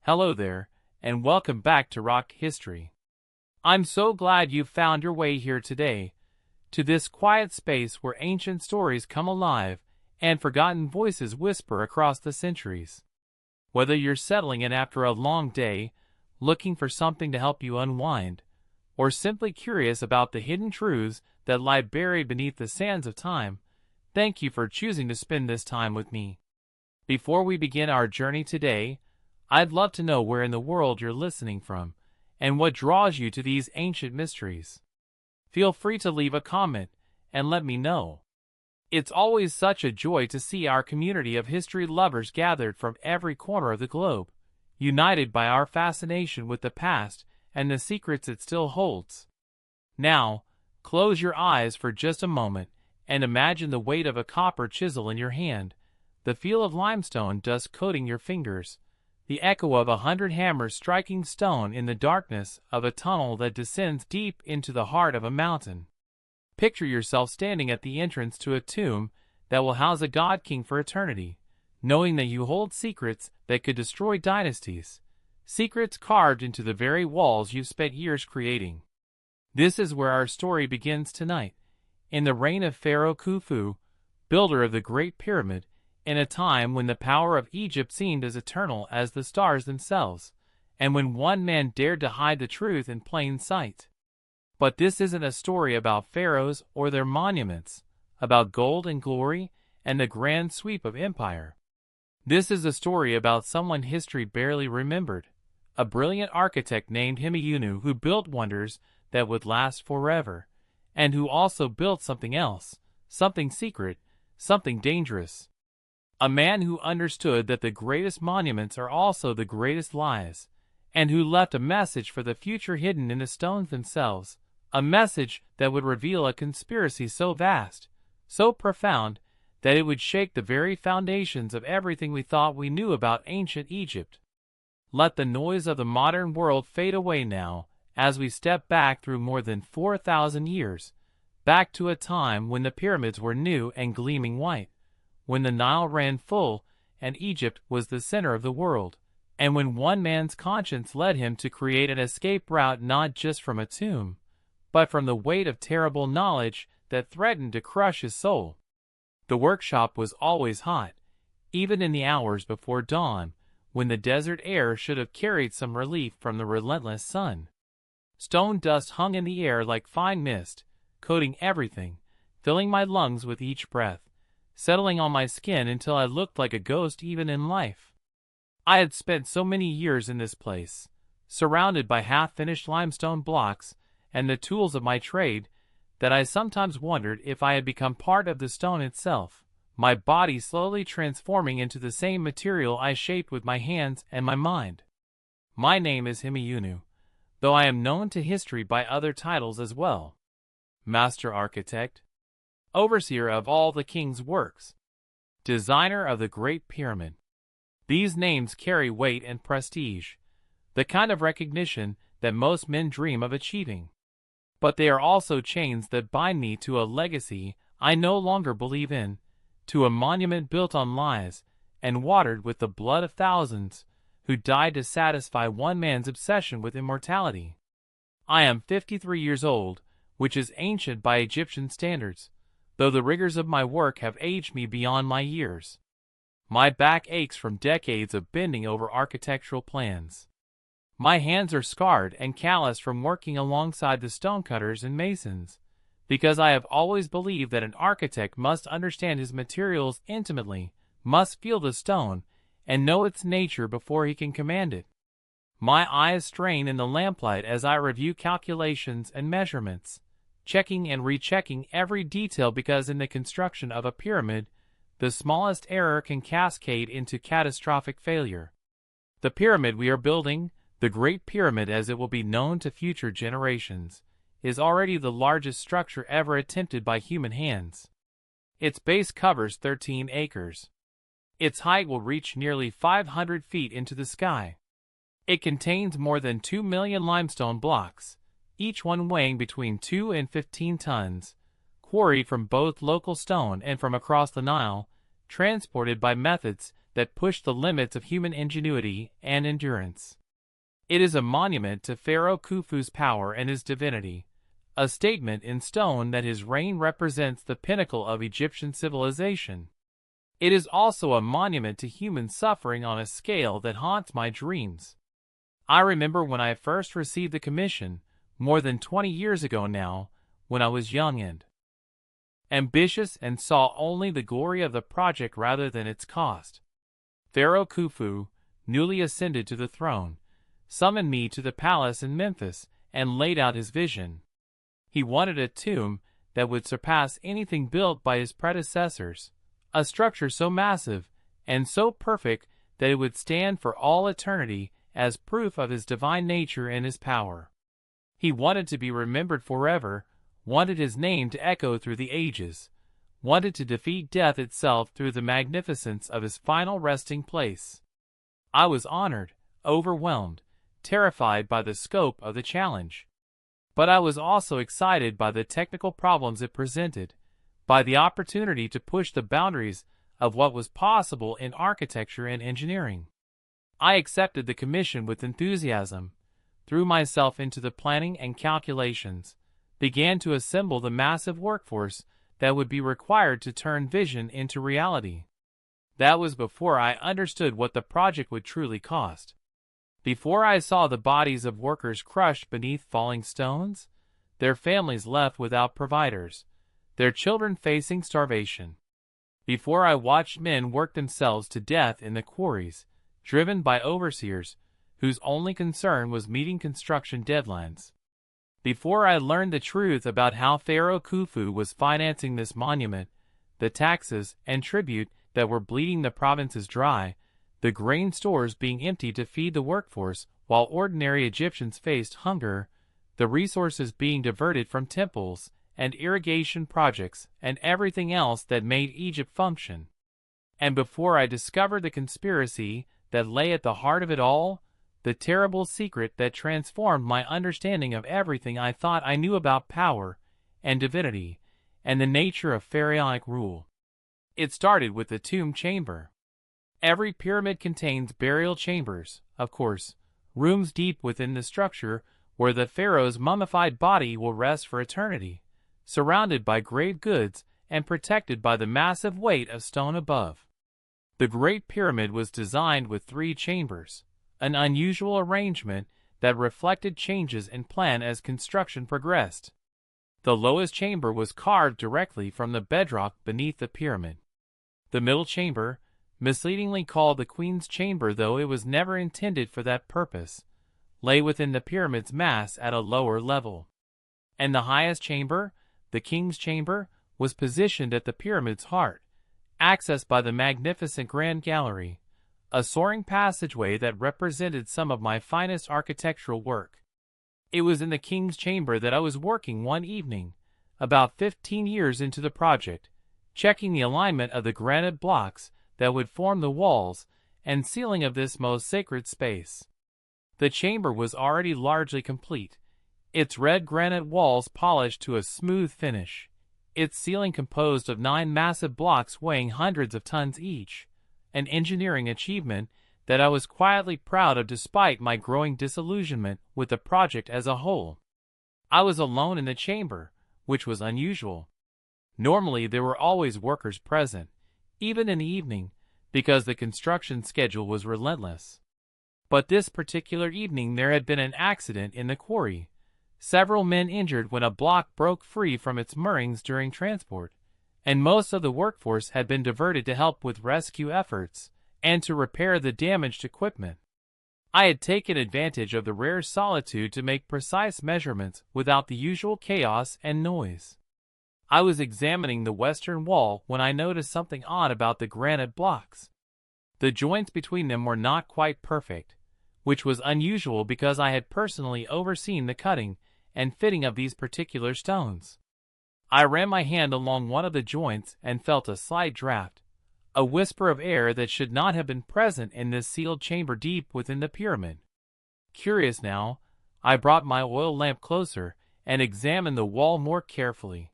Hello there, and welcome back to Rock History. I'm so glad you found your way here today, to this quiet space where ancient stories come alive and forgotten voices whisper across the centuries. Whether you're settling in after a long day, looking for something to help you unwind, or simply curious about the hidden truths that lie buried beneath the sands of time, thank you for choosing to spend this time with me. Before we begin our journey today, I'd love to know where in the world you're listening from, and what draws you to these ancient mysteries. Feel free to leave a comment and let me know. It's always such a joy to see our community of history lovers gathered from every corner of the globe, united by our fascination with the past and the secrets it still holds. Now, close your eyes for just a moment and imagine the weight of a copper chisel in your hand, the feel of limestone dust coating your fingers, the echo of 100 hammers striking stone in the darkness of a tunnel that descends deep into the heart of a mountain. Picture yourself standing at the entrance to a tomb that will house a god king for eternity, knowing that you hold secrets that could destroy dynasties, secrets carved into the very walls you've spent years creating. This is where our story begins tonight, in the reign of Pharaoh Khufu, builder of the Great Pyramid, in a time when the power of Egypt seemed as eternal as the stars themselves, and when one man dared to hide the truth in plain sight. But this isn't a story about pharaohs or their monuments, about gold and glory and the grand sweep of empire. This is a story about someone history barely remembered, a brilliant architect named Himeyunu who built wonders that would last forever, and who also built something else, something secret, something dangerous. A man who understood that the greatest monuments are also the greatest lies, and who left a message for the future hidden in the stones themselves, a message that would reveal a conspiracy so vast, so profound, that it would shake the very foundations of everything we thought we knew about ancient Egypt. Let the noise of the modern world fade away now, as we step back through more than 4,000 years, back to a time when the pyramids were new and gleaming white, when the Nile ran full and Egypt was the center of the world, and when one man's conscience led him to create an escape route not just from a tomb, but from the weight of terrible knowledge that threatened to crush his soul. The workshop was always hot, even in the hours before dawn, when the desert air should have carried some relief from the relentless sun. Stone dust hung in the air like fine mist, coating everything, filling my lungs with each breath, settling on my skin until I looked like a ghost even in life. I had spent so many years in this place, surrounded by half-finished limestone blocks and the tools of my trade, that I sometimes wondered if I had become part of the stone itself, my body slowly transforming into the same material I shaped with my hands and my mind. My name is Himeyunu, though I am known to history by other titles as well. Master Architect, Overseer of all the king's works, Designer of the Great Pyramid. These names carry weight and prestige, the kind of recognition that most men dream of achieving. But they are also chains that bind me to a legacy I no longer believe in, to a monument built on lies and watered with the blood of thousands who died to satisfy one man's obsession with immortality. I am 53 years old, which is ancient by Egyptian standards, though the rigors of my work have aged me beyond my years. My back aches from decades of bending over architectural plans. My hands are scarred and calloused from working alongside the stonecutters and masons, because I have always believed that an architect must understand his materials intimately, must feel the stone, and know its nature before he can command it. My eyes strain in the lamplight as I review calculations and measurements, checking and rechecking every detail, because in the construction of a pyramid, the smallest error can cascade into catastrophic failure. The pyramid we are building, the Great Pyramid as it will be known to future generations, is already the largest structure ever attempted by human hands. Its base covers 13 acres. Its height will reach nearly 500 feet into the sky. It contains more than 2 million limestone blocks, each one weighing between 2 and 15 tons, quarried from both local stone and from across the Nile, transported by methods that pushed the limits of human ingenuity and endurance. It is a monument to Pharaoh Khufu's power and his divinity, a statement in stone that his reign represents the pinnacle of Egyptian civilization. It is also a monument to human suffering on a scale that haunts my dreams. I remember when I first received the commission, more than 20 years ago now, when I was young and ambitious and saw only the glory of the project rather than its cost. Pharaoh Khufu, newly ascended to the throne, summoned me to the palace in Memphis and laid out his vision. He wanted a tomb that would surpass anything built by his predecessors, a structure so massive and so perfect that it would stand for all eternity as proof of his divine nature and his power. He wanted to be remembered forever, wanted his name to echo through the ages, wanted to defeat death itself through the magnificence of his final resting place. I was honored, overwhelmed, terrified by the scope of the challenge. But I was also excited by the technical problems it presented, by the opportunity to push the boundaries of what was possible in architecture and engineering. I accepted the commission with enthusiasm, threw myself into the planning and calculations, began to assemble the massive workforce that would be required to turn vision into reality. That was before I understood what the project would truly cost. Before I saw the bodies of workers crushed beneath falling stones, their families left without providers, their children facing starvation. Before I watched men work themselves to death in the quarries, driven by overseers whose only concern was meeting construction deadlines. Before I learned the truth about how Pharaoh Khufu was financing this monument, the taxes and tribute that were bleeding the provinces dry, the grain stores being emptied to feed the workforce while ordinary Egyptians faced hunger, the resources being diverted from temples and irrigation projects and everything else that made Egypt function. And before I discovered the conspiracy that lay at the heart of it all, the terrible secret that transformed my understanding of everything I thought I knew about power and divinity and the nature of pharaonic rule. It started with the tomb chamber. Every pyramid contains burial chambers, of course, rooms deep within the structure where the pharaoh's mummified body will rest for eternity, surrounded by grave goods and protected by the massive weight of stone above. The Great Pyramid was designed with 3 chambers, an unusual arrangement that reflected changes in plan as construction progressed. The lowest chamber was carved directly from the bedrock beneath the pyramid. The middle chamber, misleadingly called the Queen's Chamber though it was never intended for that purpose, lay within the pyramid's mass at a lower level. And the highest chamber, the King's Chamber, was positioned at the pyramid's heart, accessed by the magnificent Grand Gallery, a soaring passageway that represented some of my finest architectural work. It was in the King's Chamber that I was working one evening, about 15 years into the project, checking the alignment of the granite blocks that would form the walls and ceiling of this most sacred space. The chamber was already largely complete, its red granite walls polished to a smooth finish, its ceiling composed of 9 massive blocks weighing hundreds of tons each, an engineering achievement that I was quietly proud of despite my growing disillusionment with the project as a whole. I was alone in the chamber, which was unusual. Normally there were always workers present, even in the evening, because the construction schedule was relentless. But this particular evening there had been an accident in the quarry, several men injured when a block broke free from its moorings during transport, and most of the workforce had been diverted to help with rescue efforts and to repair the damaged equipment. I had taken advantage of the rare solitude to make precise measurements without the usual chaos and noise. I was examining the western wall when I noticed something odd about the granite blocks. The joints between them were not quite perfect, which was unusual because I had personally overseen the cutting and fitting of these particular stones. I ran my hand along one of the joints and felt a slight draft, a whisper of air that should not have been present in this sealed chamber deep within the pyramid. Curious now, I brought my oil lamp closer and examined the wall more carefully.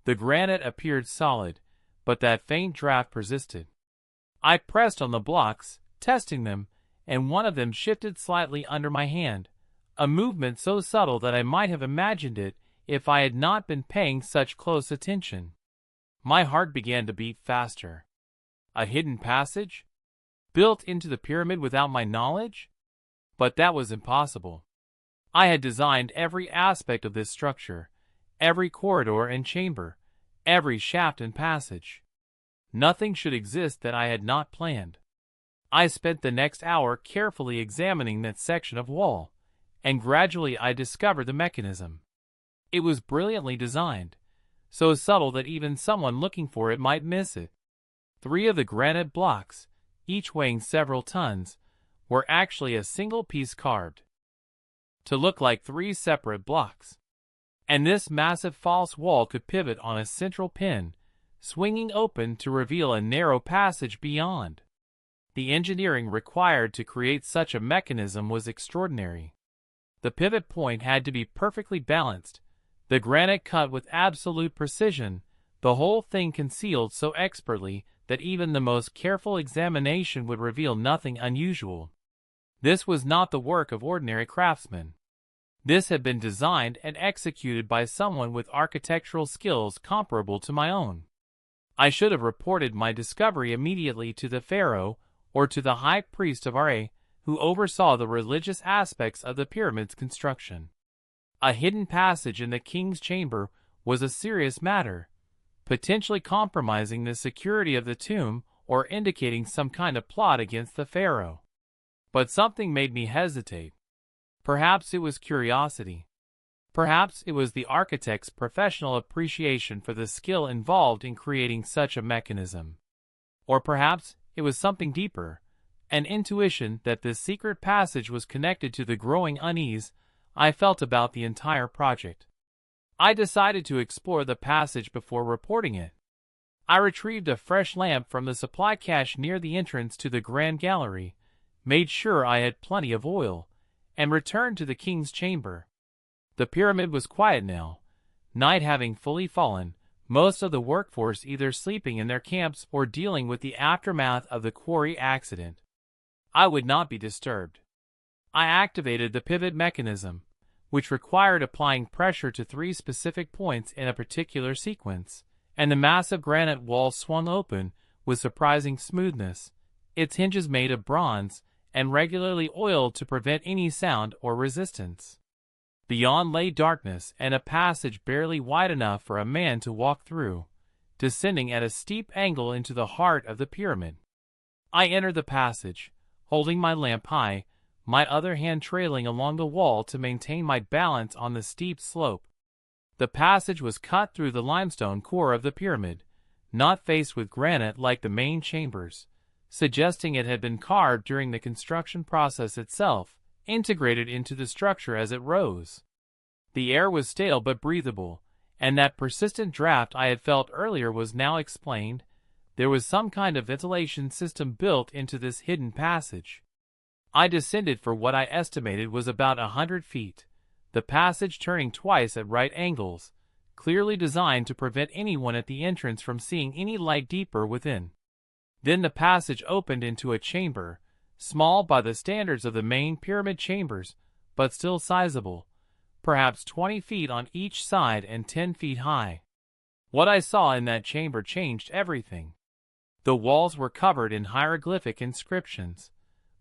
The granite appeared solid, but that faint draft persisted. I pressed on the blocks, testing them, and one of them shifted slightly under my hand, a movement so subtle that I might have imagined it if I had not been paying such close attention. My heart began to beat faster. A hidden passage? Built into the pyramid without my knowledge? But that was impossible. I had designed every aspect of this structure, every corridor and chamber, every shaft and passage. Nothing should exist that I had not planned. I spent the next hour carefully examining that section of wall, and gradually I discovered the mechanism. It was brilliantly designed, so subtle that even someone looking for it might miss it. 3 of the granite blocks, each weighing several tons, were actually a single piece carved to look like 3 separate blocks. And this massive false wall could pivot on a central pin, swinging open to reveal a narrow passage beyond. The engineering required to create such a mechanism was extraordinary. The pivot point had to be perfectly balanced, the granite cut with absolute precision, the whole thing concealed so expertly that even the most careful examination would reveal nothing unusual. This was not the work of ordinary craftsmen. This had been designed and executed by someone with architectural skills comparable to my own. I should have reported my discovery immediately to the Pharaoh or to the high priest of Ra, who oversaw the religious aspects of the pyramid's construction. A hidden passage in the king's chamber was a serious matter, potentially compromising the security of the tomb or indicating some kind of plot against the Pharaoh. But something made me hesitate. Perhaps it was curiosity. Perhaps it was the architect's professional appreciation for the skill involved in creating such a mechanism. Or perhaps it was something deeper, an intuition that this secret passage was connected to the growing unease I felt about the entire project. I decided to explore the passage before reporting it. I retrieved a fresh lamp from the supply cache near the entrance to the Grand Gallery, made sure I had plenty of oil, and returned to the king's chamber. The pyramid was quiet now, night having fully fallen, most of the workforce either sleeping in their camps or dealing with the aftermath of the quarry accident. I would not be disturbed. I activated the pivot mechanism, which required applying pressure to 3 specific points in a particular sequence, and the massive granite wall swung open with surprising smoothness, its hinges made of bronze and regularly oiled to prevent any sound or resistance. Beyond lay darkness and a passage barely wide enough for a man to walk through, descending at a steep angle into the heart of the pyramid. I entered the passage, holding my lamp high, my other hand trailing along the wall to maintain my balance on the steep slope. The passage was cut through the limestone core of the pyramid, not faced with granite like the main chambers, suggesting it had been carved during the construction process itself, integrated into the structure as it rose. The air was stale but breathable, and that persistent draft I had felt earlier was now explained. There was some kind of ventilation system built into this hidden passage. I descended for what I estimated was about 100 feet, the passage turning twice at right angles, clearly designed to prevent anyone at the entrance from seeing any light deeper within. Then the passage opened into a chamber, small by the standards of the main pyramid chambers, but still sizable, perhaps 20 feet on each side and 10 feet high. What I saw in that chamber changed everything. The walls were covered in hieroglyphic inscriptions,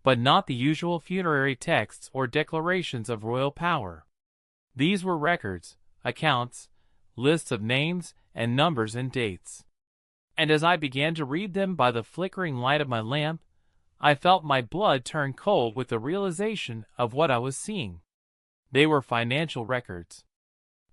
but not the usual funerary texts or declarations of royal power. These were records, accounts, lists of names and numbers and dates. And as I began to read them by the flickering light of my lamp, I felt my blood turn cold with the realization of what I was seeing. They were financial records.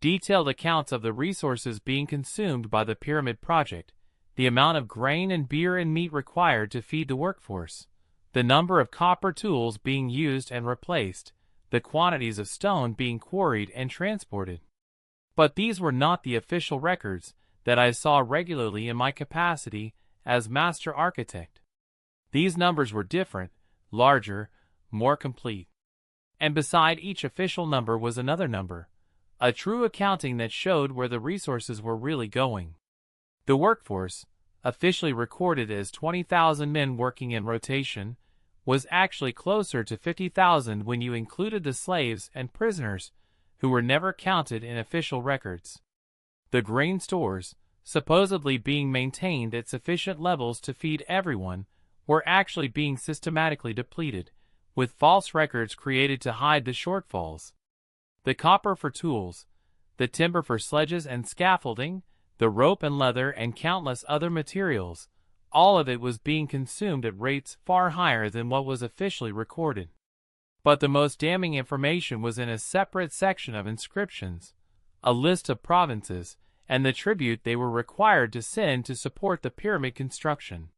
Detailed accounts of the resources being consumed by the pyramid project, the amount of grain and beer and meat required to feed the workforce, the number of copper tools being used and replaced, the quantities of stone being quarried and transported. But these were not the official records that I saw regularly in my capacity as master architect. These numbers were different, larger, more complete. And beside each official number was another number, a true accounting that showed where the resources were really going. The workforce, officially recorded as 20,000 men working in rotation, was actually closer to 50,000 when you included the slaves and prisoners who were never counted in official records. The grain stores, supposedly being maintained at sufficient levels to feed everyone, were actually being systematically depleted, with false records created to hide the shortfalls. The copper for tools, the timber for sledges and scaffolding, the rope and leather and countless other materials, all of it was being consumed at rates far higher than what was officially recorded. But the most damning information was in a separate section of inscriptions, a list of provinces, and the tribute they were required to send to support the pyramid construction.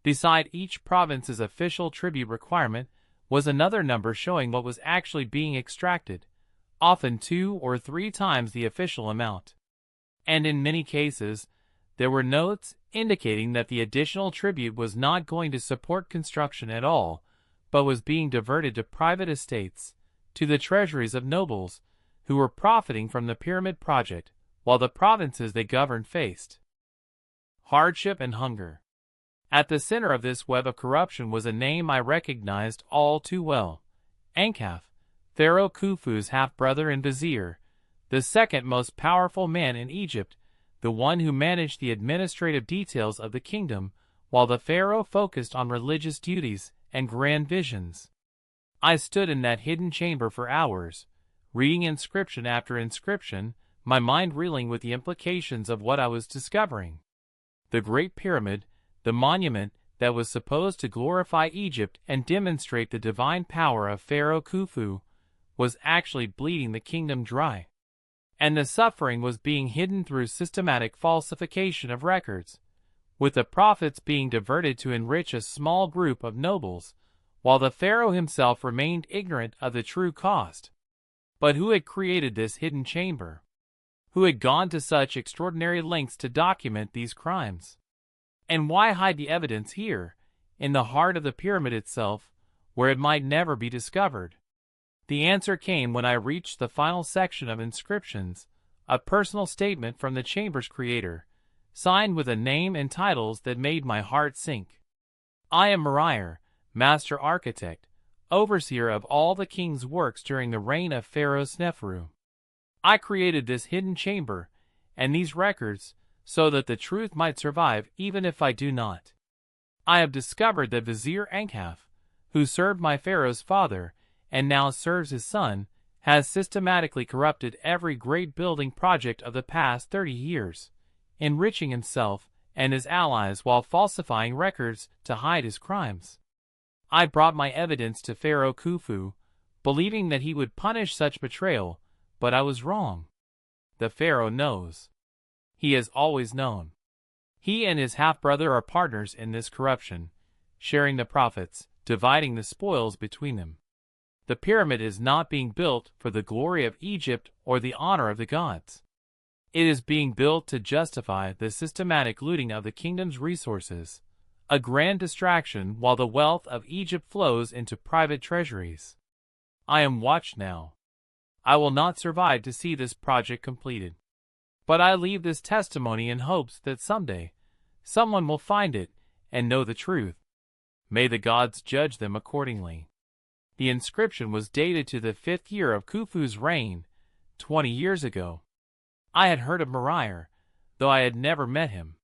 Beside each province's official tribute requirement was another number showing what was actually being extracted, often 2 or 3 times the official amount. And in many cases, there were notes indicating that the additional tribute was not going to support construction at all, but was being diverted to private estates, to the treasuries of nobles, who were profiting from the pyramid project, while the provinces they governed faced hardship and hunger. At the center of this web of corruption was a name I recognized all too well: Ankaf, Pharaoh Khufu's half-brother and vizier, the second most powerful man in Egypt, the one who managed the administrative details of the kingdom, while the pharaoh focused on religious duties and grand visions. I stood in that hidden chamber for hours, reading inscription after inscription, my mind reeling with the implications of what I was discovering. The Great Pyramid, the monument that was supposed to glorify Egypt and demonstrate the divine power of Pharaoh Khufu, was actually bleeding the kingdom dry. And the suffering was being hidden through systematic falsification of records, with the profits being diverted to enrich a small group of nobles, while the pharaoh himself remained ignorant of the true cost. But who had created this hidden chamber? Who had gone to such extraordinary lengths to document these crimes? And why hide the evidence here, in the heart of the pyramid itself, where it might never be discovered? The answer came when I reached the final section of inscriptions, a personal statement from the chamber's creator, signed with a name and titles that made my heart sink. I am Moriah, master architect, overseer of all the king's works during the reign of Pharaoh Sneferu. I created this hidden chamber and these records so that the truth might survive even if I do not. I have discovered that Vizier Ankaf, who served my pharaoh's father and now serves his son, has systematically corrupted every great building project of the past 30 years, enriching himself and his allies while falsifying records to hide his crimes. I brought my evidence to Pharaoh Khufu, believing that he would punish such betrayal, but I was wrong. The pharaoh knows. He has always known. He and his half-brother are partners in this corruption, sharing the profits, dividing the spoils between them. The pyramid is not being built for the glory of Egypt or the honor of the gods. It is being built to justify the systematic looting of the kingdom's resources, a grand distraction while the wealth of Egypt flows into private treasuries. I am watched now. I will not survive to see this project completed. But I leave this testimony in hopes that someday, someone will find it and know the truth. May the gods judge them accordingly. The inscription was dated to the 5th year of Khufu's reign, 20 years ago. I had heard of Moriah, though I had never met him.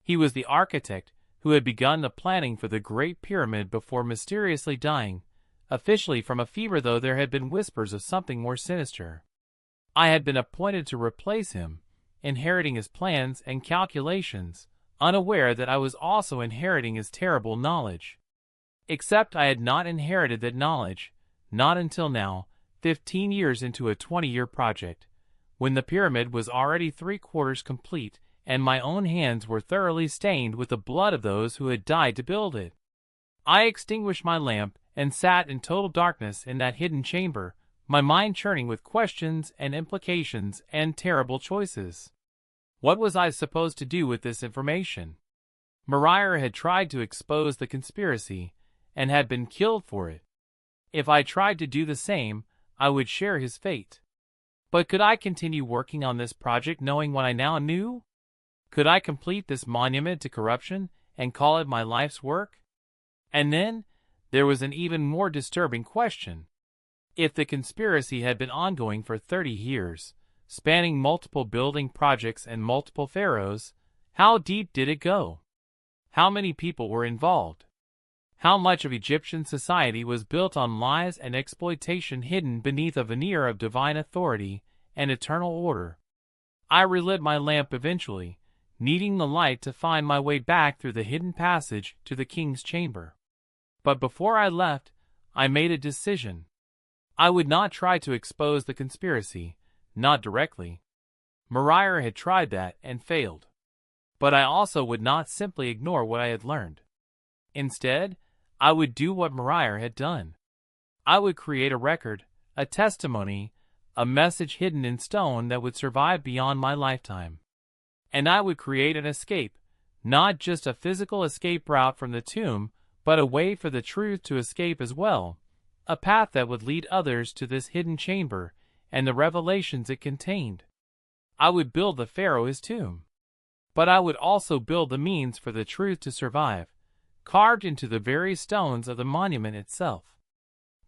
He was the architect who had begun the planning for the Great Pyramid before mysteriously dying, officially from a fever, though there had been whispers of something more sinister. I had been appointed to replace him, inheriting his plans and calculations, unaware that I was also inheriting his terrible knowledge. Except I had not inherited that knowledge, not until now, 15 years into a 20-year project, when the pyramid was already 3/4 complete and my own hands were thoroughly stained with the blood of those who had died to build it. I extinguished my lamp and sat in total darkness in that hidden chamber, my mind churning with questions and implications and terrible choices. What was I supposed to do with this information? Moriah had tried to expose the conspiracy and had been killed for it. If I tried to do the same, I would share his fate. But could I continue working on this project knowing what I now knew? Could I complete this monument to corruption and call it my life's work? And then, there was an even more disturbing question. If the conspiracy had been ongoing for 30 years, spanning multiple building projects and multiple pharaohs, how deep did it go? How many people were involved? How much of Egyptian society was built on lies and exploitation hidden beneath a veneer of divine authority and eternal order? I relit my lamp eventually, needing the light to find my way back through the hidden passage to the king's chamber. But before I left, I made a decision. I would not try to expose the conspiracy, not directly. Moriah had tried that and failed. But I also would not simply ignore what I had learned. Instead, I would do what Moriah had done. I would create a record, a testimony, a message hidden in stone that would survive beyond my lifetime. And I would create an escape, not just a physical escape route from the tomb, but a way for the truth to escape as well, a path that would lead others to this hidden chamber and the revelations it contained. I would build the Pharaoh his tomb. But I would also build the means for the truth to survive, carved into the very stones of the monument itself.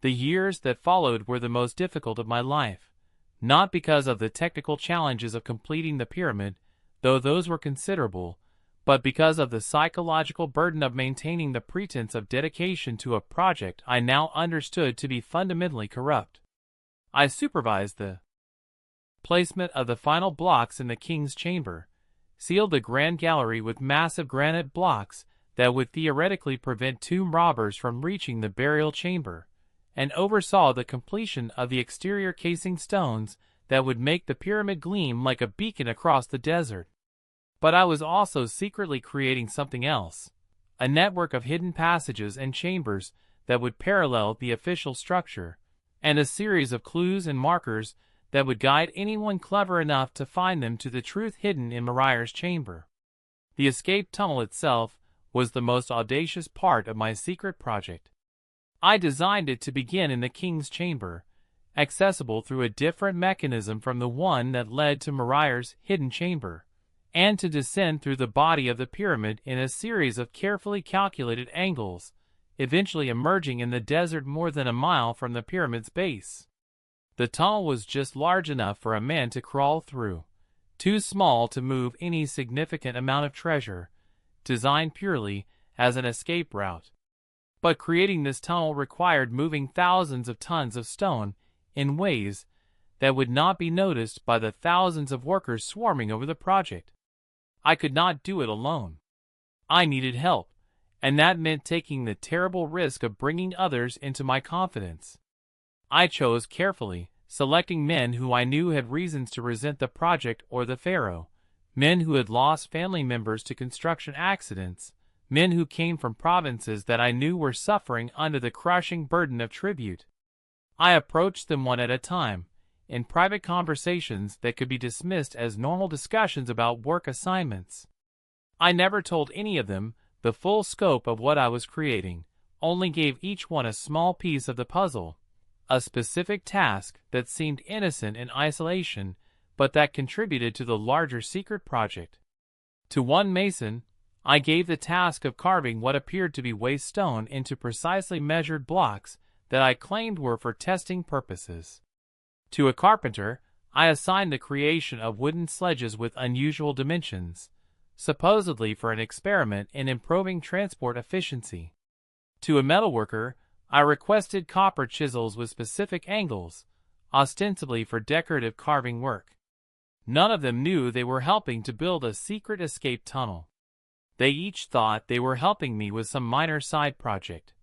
The years that followed were the most difficult of my life, not because of the technical challenges of completing the pyramid, though those were considerable, but because of the psychological burden of maintaining the pretense of dedication to a project I now understood to be fundamentally corrupt. I supervised the placement of the final blocks in the king's chamber, sealed the grand gallery with massive granite blocks that would theoretically prevent tomb robbers from reaching the burial chamber, and oversaw the completion of the exterior casing stones that would make the pyramid gleam like a beacon across the desert. But I was also secretly creating something else, a network of hidden passages and chambers that would parallel the official structure, and a series of clues and markers that would guide anyone clever enough to find them to the truth hidden in Moriah's chamber. The escape tunnel itself was the most audacious part of my secret project. I designed it to begin in the king's chamber, accessible through a different mechanism from the one that led to Moriah's hidden chamber, and to descend through the body of the pyramid in a series of carefully calculated angles, eventually emerging in the desert more than a mile from the pyramid's base. The tunnel was just large enough for a man to crawl through, too small to move any significant amount of treasure, designed purely as an escape route. But creating this tunnel required moving thousands of tons of stone in ways that would not be noticed by the thousands of workers swarming over the project. I could not do it alone. I needed help, and that meant taking the terrible risk of bringing others into my confidence. I chose carefully, selecting men who I knew had reasons to resent the project or the Pharaoh, men who had lost family members to construction accidents, men who came from provinces that I knew were suffering under the crushing burden of tribute. I approached them one at a time, in private conversations that could be dismissed as normal discussions about work assignments. I never told any of them the full scope of what I was creating, only gave each one a small piece of the puzzle, a specific task that seemed innocent in isolation, but that contributed to the larger secret project. To one mason, I gave the task of carving what appeared to be waste stone into precisely measured blocks that I claimed were for testing purposes. To a carpenter, I assigned the creation of wooden sledges with unusual dimensions, supposedly for an experiment in improving transport efficiency. To a metalworker, I requested copper chisels with specific angles, ostensibly for decorative carving work. None of them knew they were helping to build a secret escape tunnel. They each thought they were helping me with some minor side project,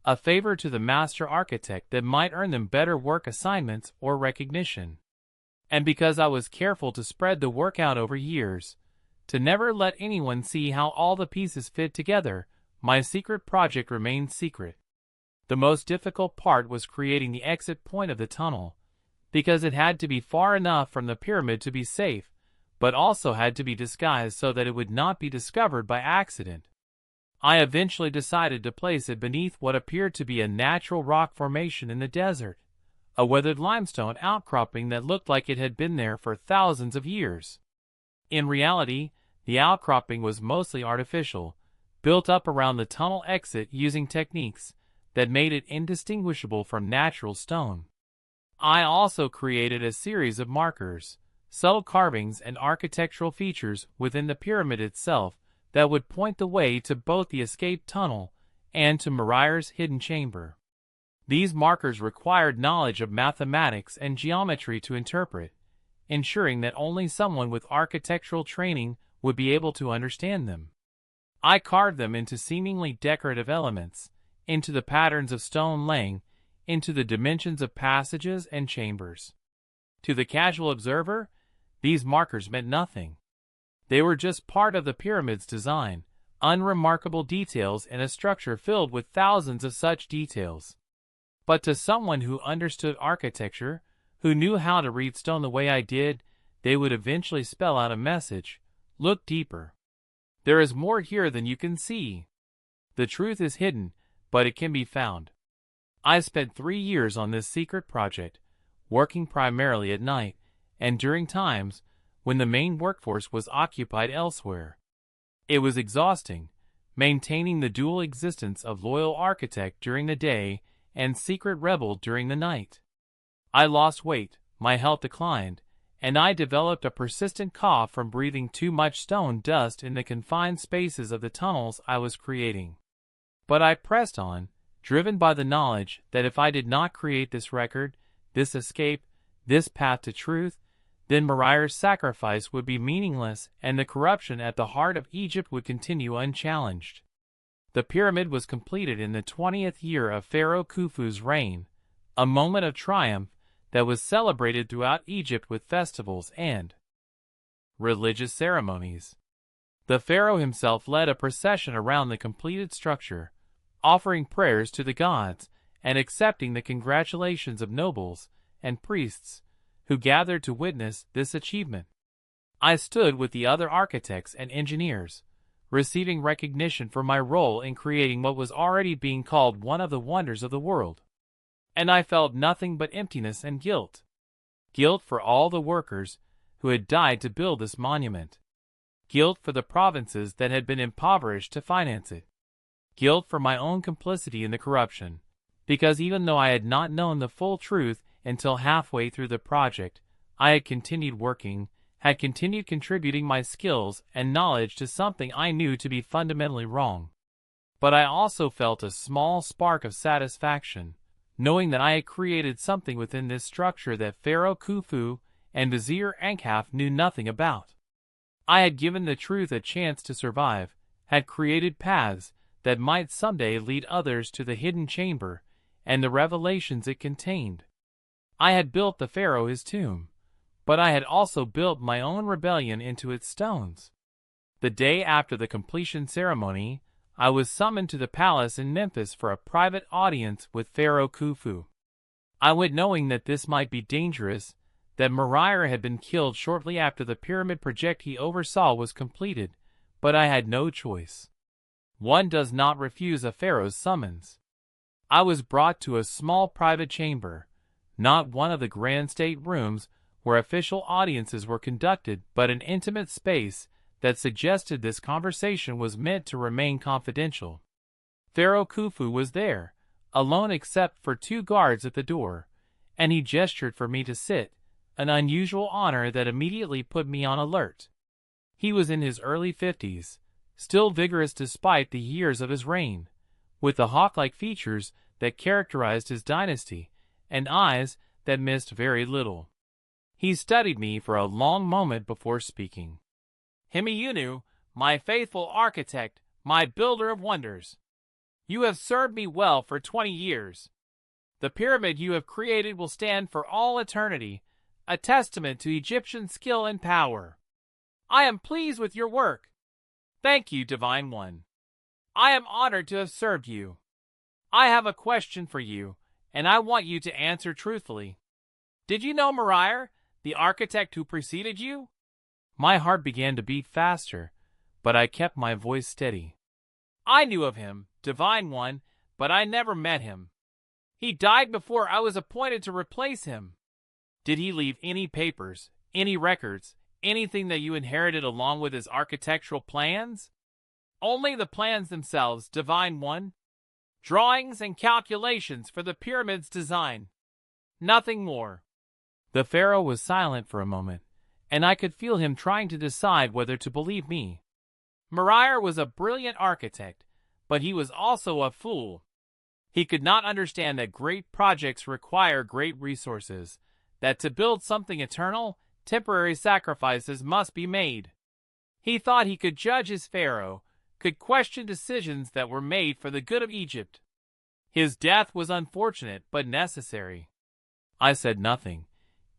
a favor to the master architect that might earn them better work assignments or recognition. And because I was careful to spread the work out over years, to never let anyone see how all the pieces fit together, my secret project remained secret. The most difficult part was creating the exit point of the tunnel, because it had to be far enough from the pyramid to be safe, but also had to be disguised so that it would not be discovered by accident. I eventually decided to place it beneath what appeared to be a natural rock formation in the desert, a weathered limestone outcropping that looked like it had been there for thousands of years. In reality, The outcropping was mostly artificial, built up around the tunnel exit using techniques that made it indistinguishable from natural stone. I also created a series of markers, subtle carvings and architectural features within the pyramid itself that would point the way to both the escape tunnel and to Moriar's hidden chamber. These markers required knowledge of mathematics and geometry to interpret, ensuring that only someone with architectural training would be able to understand them. I carved them into seemingly decorative elements, into the patterns of stone laying, into the dimensions of passages and chambers. To the casual observer, these markers meant nothing. They were just part of the pyramid's design, unremarkable details in a structure filled with thousands of such details. But to someone who understood architecture, who knew how to read stone the way I did, they would eventually spell out a message: look deeper. There is more here than you can see. The truth is hidden, but it can be found. I spent 3 years on this secret project, working primarily at night, and during times when the main workforce was occupied elsewhere. It was exhausting, maintaining the dual existence of loyal architect during the day and secret rebel during the night. I lost weight, my health declined, and I developed a persistent cough from breathing too much stone dust in the confined spaces of the tunnels I was creating. But I pressed on, driven by the knowledge that if I did not create this record, this escape, this path to truth, then Moriar's sacrifice would be meaningless and the corruption at the heart of Egypt would continue unchallenged. The pyramid was completed in the 20th year of Pharaoh Khufu's reign, a moment of triumph that was celebrated throughout Egypt with festivals and religious ceremonies. The pharaoh himself led a procession around the completed structure, offering prayers to the gods and accepting the congratulations of nobles and priests who gathered to witness this achievement. I stood with the other architects and engineers, receiving recognition for my role in creating what was already being called one of the wonders of the world. And I felt nothing but emptiness and guilt. Guilt for all the workers who had died to build this monument. Guilt for the provinces that had been impoverished to finance it. Guilt for my own complicity in the corruption, because even though I had not known the full truth until halfway through the project, I had continued working, had continued contributing my skills and knowledge to something I knew to be fundamentally wrong. But I also felt a small spark of satisfaction, knowing that I had created something within this structure that Pharaoh Khufu and Vizier Ankaf knew nothing about. I had given the truth a chance to survive, had created paths that might someday lead others to the hidden chamber and the revelations it contained. I had built the pharaoh his tomb, but I had also built my own rebellion into its stones. The day after the completion ceremony, I was summoned to the palace in Memphis for a private audience with Pharaoh Khufu. I went knowing that this might be dangerous, that Moriar had been killed shortly after the pyramid project he oversaw was completed, but I had no choice. One does not refuse a pharaoh's summons. I was brought to a small private chamber, not one of the grand state rooms where official audiences were conducted, but an intimate space that suggested this conversation was meant to remain confidential. Pharaoh Khufu was there, alone except for 2 guards at the door, and he gestured for me to sit, an unusual honor that immediately put me on alert. He was in his early 50s, still vigorous despite the years of his reign, with the hawk-like features that characterized his dynasty, and eyes that missed very little. He studied me for a long moment before speaking. "Himeyunu, my faithful architect, my builder of wonders. You have served me well for 20 years. The pyramid you have created will stand for all eternity, a testament to Egyptian skill and power. I am pleased with your work. Thank you, Divine One. I am honored to have served you. I have a question for you, and I want you to answer truthfully. Did you know Moriar, the architect who preceded you?" My heart began to beat faster, but I kept my voice steady. "I knew of him, Divine One, but I never met him. He died before I was appointed to replace him. Did he leave any papers, any records, Anything that you inherited along with his architectural plans? Only the plans themselves, Divine One. Drawings and calculations for the pyramid's design. Nothing more. The Pharaoh was silent for a moment, and I could feel him trying to decide whether to believe me. Moriah was a brilliant architect, but he was also a fool. He could not understand that great projects require great resources, that to build something eternal, temporary sacrifices must be made. He thought he could judge his Pharaoh, could question decisions that were made for the good of Egypt. His death was unfortunate but necessary. I said nothing,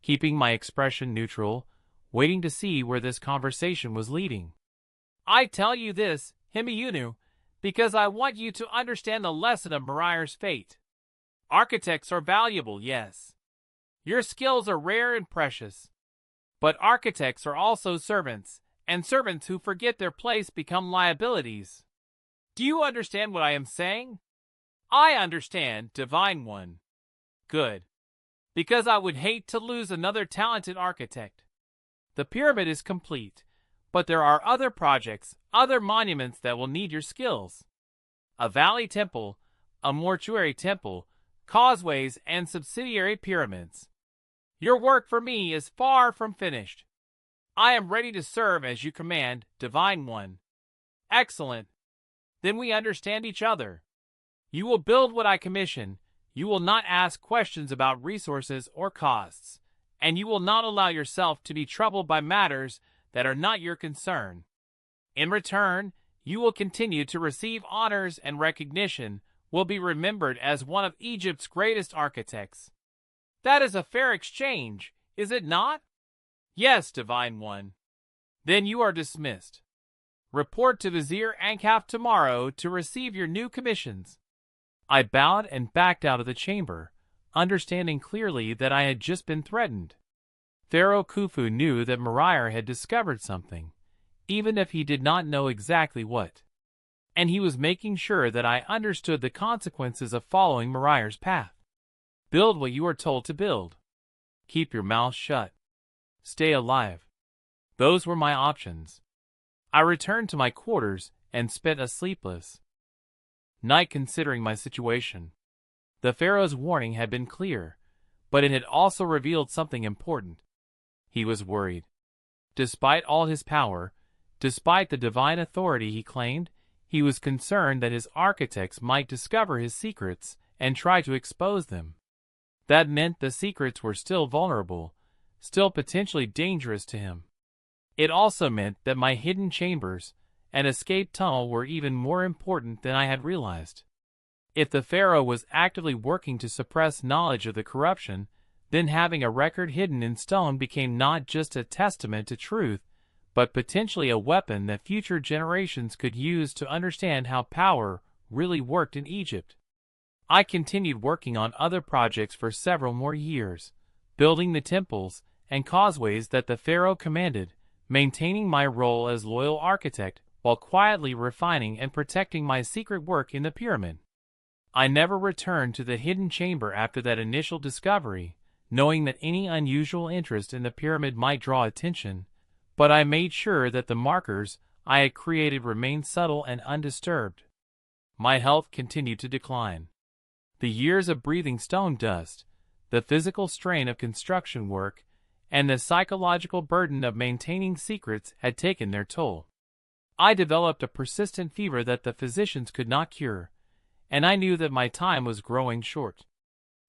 keeping my expression neutral, waiting to see where this conversation was leading. I tell you this, Himeyunu, because I want you to understand the lesson of Moriah's fate. Architects are valuable, yes. Your skills are rare and precious. But architects are also servants, and servants who forget their place become liabilities. Do you understand what I am saying? I understand, Divine One. Good. Because I would hate to lose another talented architect. The pyramid is complete, but there are other projects, other monuments that will need your skills. A valley temple, a mortuary temple, causeways, and subsidiary pyramids. Your work for me is far from finished. I am ready to serve as you command, Divine One. Excellent. Then we understand each other. You will build what I commission. You will not ask questions about resources or costs, and you will not allow yourself to be troubled by matters that are not your concern. In return, you will continue to receive honors and recognition, will be remembered as one of Egypt's greatest architects. That is a fair exchange, is it not? Yes, Divine One. Then you are dismissed. Report to Vizier Ankaf tomorrow to receive your new commissions. I bowed and backed out of the chamber, understanding clearly that I had just been threatened. Pharaoh Khufu knew that Moriah had discovered something, even if he did not know exactly what. And he was making sure that I understood the consequences of following Moriah's path. Build what you are told to build. Keep your mouth shut. Stay alive. Those were my options. I returned to my quarters and spent a sleepless night considering my situation. The Pharaoh's warning had been clear, but it had also revealed something important. He was worried. Despite all his power, despite the divine authority he claimed, he was concerned that his architects might discover his secrets and try to expose them. That meant the secrets were still vulnerable, still potentially dangerous to him. It also meant that my hidden chambers and escape tunnel were even more important than I had realized. If the Pharaoh was actively working to suppress knowledge of the corruption, then having a record hidden in stone became not just a testament to truth, but potentially a weapon that future generations could use to understand how power really worked in Egypt. I continued working on other projects for several more years, building the temples and causeways that the Pharaoh commanded, maintaining my role as loyal architect while quietly refining and protecting my secret work in the pyramid. I never returned to the hidden chamber after that initial discovery, knowing that any unusual interest in the pyramid might draw attention, but I made sure that the markers I had created remained subtle and undisturbed. My health continued to decline. The years of breathing stone dust, the physical strain of construction work, and the psychological burden of maintaining secrets had taken their toll. I developed a persistent fever that the physicians could not cure, and I knew that my time was growing short.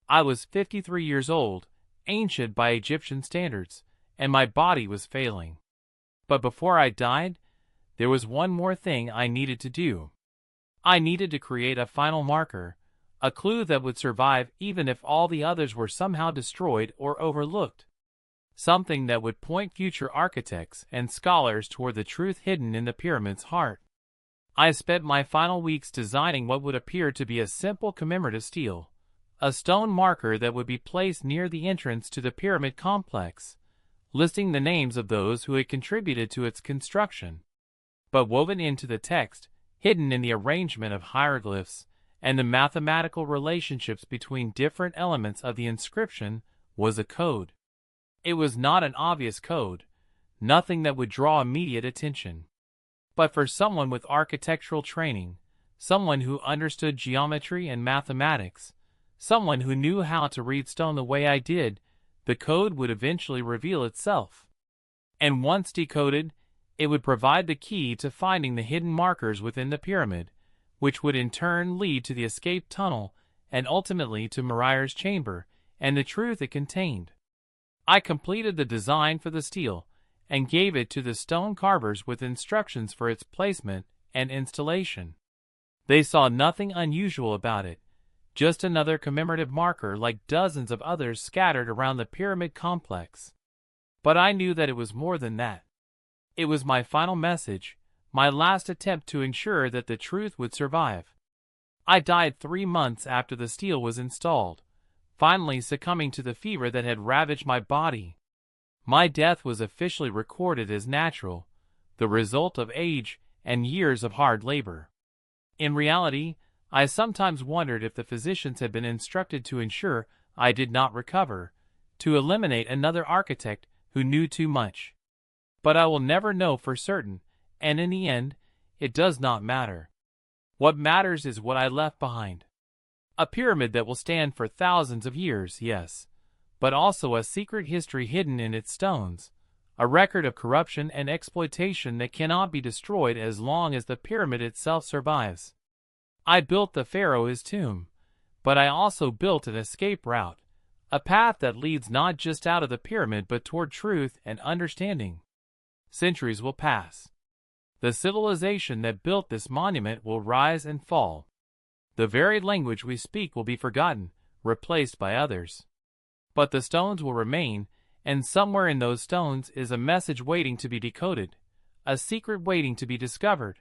I was 53 years old, ancient by Egyptian standards, and my body was failing. But before I died, there was one more thing I needed to do. I needed to create a final marker, a clue that would survive even if all the others were somehow destroyed or overlooked. Something that would point future architects and scholars toward the truth hidden in the pyramid's heart. I spent my final weeks designing what would appear to be a simple commemorative stele, a stone marker that would be placed near the entrance to the pyramid complex, listing the names of those who had contributed to its construction. But woven into the text, hidden in the arrangement of hieroglyphs and the mathematical relationships between different elements of the inscription, was a code. It was not an obvious code, nothing that would draw immediate attention. But for someone with architectural training, someone who understood geometry and mathematics, someone who knew how to read stone the way I did, the code would eventually reveal itself. And once decoded, it would provide the key to finding the hidden markers within the pyramid, which would in turn lead to the escape tunnel and ultimately to Moriarty's chamber and the truth it contained. I completed the design for the stele and gave it to the stone carvers with instructions for its placement and installation. They saw nothing unusual about it, just another commemorative marker like dozens of others scattered around the pyramid complex. But I knew that it was more than that. It was my final message, my last attempt to ensure that the truth would survive. I died 3 months after the stele was installed, finally succumbing to the fever that had ravaged my body. My death was officially recorded as natural, the result of age and years of hard labor. In reality, I sometimes wondered if the physicians had been instructed to ensure I did not recover, to eliminate another architect who knew too much. But I will never know for certain, and in the end, it does not matter. What matters is what I left behind. A pyramid that will stand for thousands of years, yes, but also a secret history hidden in its stones, a record of corruption and exploitation that cannot be destroyed as long as the pyramid itself survives. I built the Pharaoh his tomb, but I also built an escape route, a path that leads not just out of the pyramid but toward truth and understanding. Centuries will pass. The civilization that built this monument will rise and fall. The very language we speak will be forgotten, replaced by others. But the stones will remain, and somewhere in those stones is a message waiting to be decoded, a secret waiting to be discovered,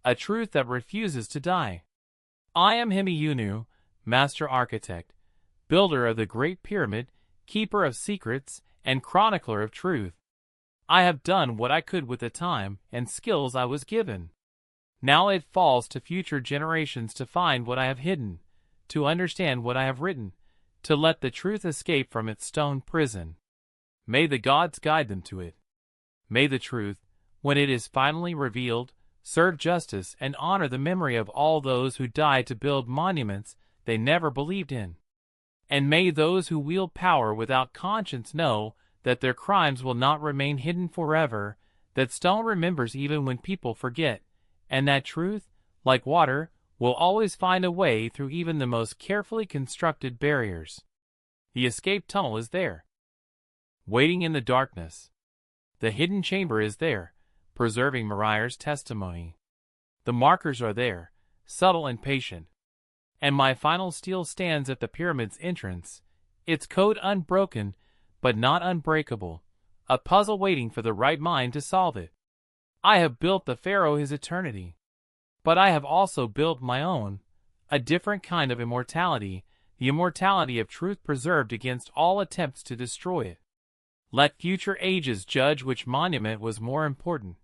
a truth that refuses to die. I am Himeyunu, master architect, builder of the Great Pyramid, keeper of secrets, and chronicler of truth. I have done what I could with the time and skills I was given. Now it falls to future generations to find what I have hidden, to understand what I have written, to let the truth escape from its stone prison. May the gods guide them to it. May the truth, when it is finally revealed, serve justice and honor the memory of all those who died to build monuments they never believed in. And may those who wield power without conscience know that their crimes will not remain hidden forever, that stone remembers even when people forget, and that truth, like water, will always find a way through even the most carefully constructed barriers. The escape tunnel is there, waiting in the darkness. The hidden chamber is there, preserving Moriarty's testimony. The markers are there, subtle and patient. And my final stele stands at the pyramid's entrance, its code unbroken, but not unbreakable, a puzzle waiting for the right mind to solve it. I have built the Pharaoh his eternity. But I have also built my own, a different kind of immortality, the immortality of truth preserved against all attempts to destroy it. Let future ages judge which monument was more important,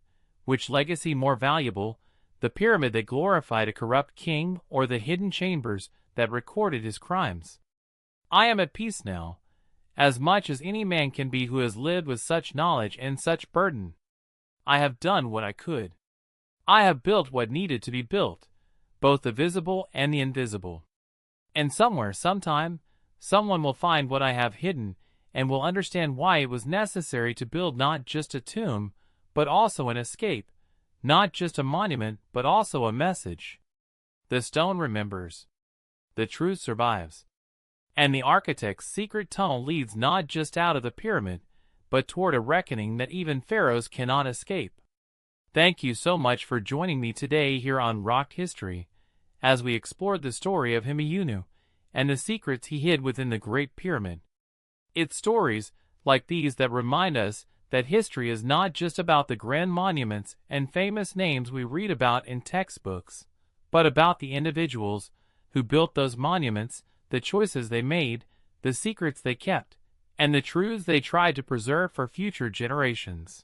which legacy more valuable, the pyramid that glorified a corrupt king or the hidden chambers that recorded his crimes. I am at peace now, as much as any man can be who has lived with such knowledge and such burden. I have done what I could. I have built what needed to be built, both the visible and the invisible. And somewhere, sometime, someone will find what I have hidden and will understand why it was necessary to build not just a tomb, but also an escape, not just a monument, but also a message. The stone remembers. The truth survives. And the architect's secret tunnel leads not just out of the pyramid, but toward a reckoning that even pharaohs cannot escape. Thank you so much for joining me today here on Rock History, as we explored the story of Himeyunu and the secrets he hid within the Great Pyramid. It's stories like these that remind us that history is not just about the grand monuments and famous names we read about in textbooks, but about the individuals who built those monuments, the choices they made, the secrets they kept, and the truths they tried to preserve for future generations.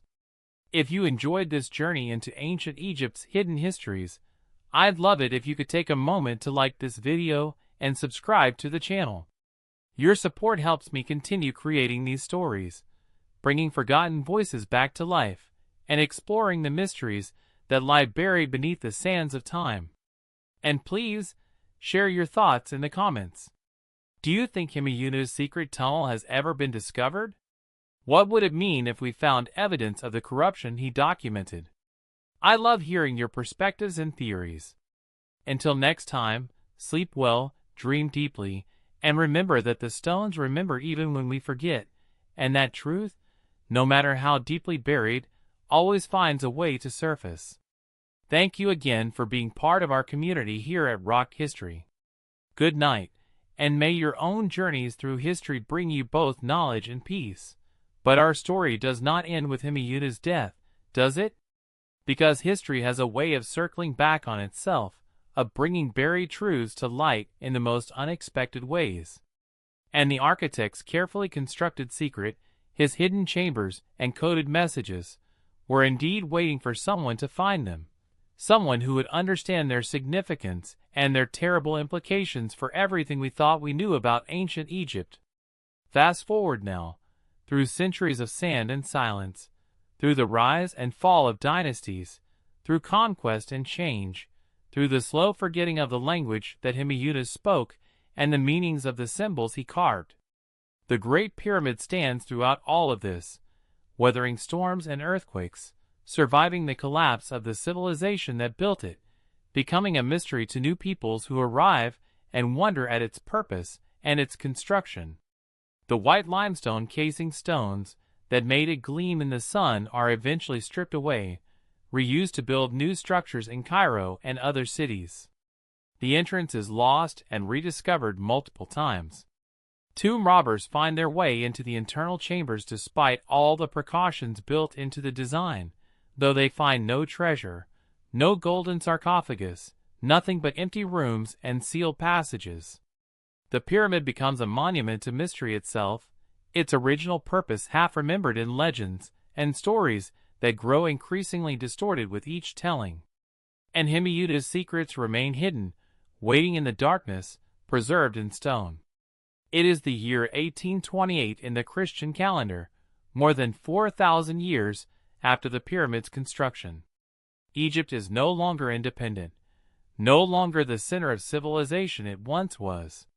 If you enjoyed this journey into ancient Egypt's hidden histories, I'd love it if you could take a moment to like this video and subscribe to the channel. Your support helps me continue creating these stories, bringing forgotten voices back to life, and exploring the mysteries that lie buried beneath the sands of time. And please, share your thoughts in the comments. Do you think Himayuna's secret tunnel has ever been discovered? What would it mean if we found evidence of the corruption he documented? I love hearing your perspectives and theories. Until next time, sleep well, dream deeply, and remember that the stones remember even when we forget, and that truth, no matter how deeply buried, always finds a way to surface. Thank you again for being part of our community here at Rock History. Good night, and may your own journeys through history bring you both knowledge and peace. But our story does not end with Himayuna's death, does it? Because history has a way of circling back on itself, of bringing buried truths to light in the most unexpected ways. And the architect's carefully constructed secret, his hidden chambers and coded messages, were indeed waiting for someone to find them, someone who would understand their significance and their terrible implications for everything we thought we knew about ancient Egypt. Fast forward now, through centuries of sand and silence, through the rise and fall of dynasties, through conquest and change, through the slow forgetting of the language that Himayuna spoke and the meanings of the symbols he carved. The Great Pyramid stands throughout all of this, weathering storms and earthquakes, surviving the collapse of the civilization that built it, becoming a mystery to new peoples who arrive and wonder at its purpose and its construction. The white limestone casing stones that made it gleam in the sun are eventually stripped away, reused to build new structures in Cairo and other cities. The entrance is lost and rediscovered multiple times. Tomb robbers find their way into the internal chambers despite all the precautions built into the design, though they find no treasure, no golden sarcophagus, nothing but empty rooms and sealed passages. The pyramid becomes a monument to mystery itself, its original purpose half remembered in legends and stories that grow increasingly distorted with each telling. And Himayuna's secrets remain hidden, waiting in the darkness, preserved in stone. It is the year 1828 in the Christian calendar, more than 4,000 years after the pyramid's construction. Egypt is no longer independent, no longer the center of civilization it once was.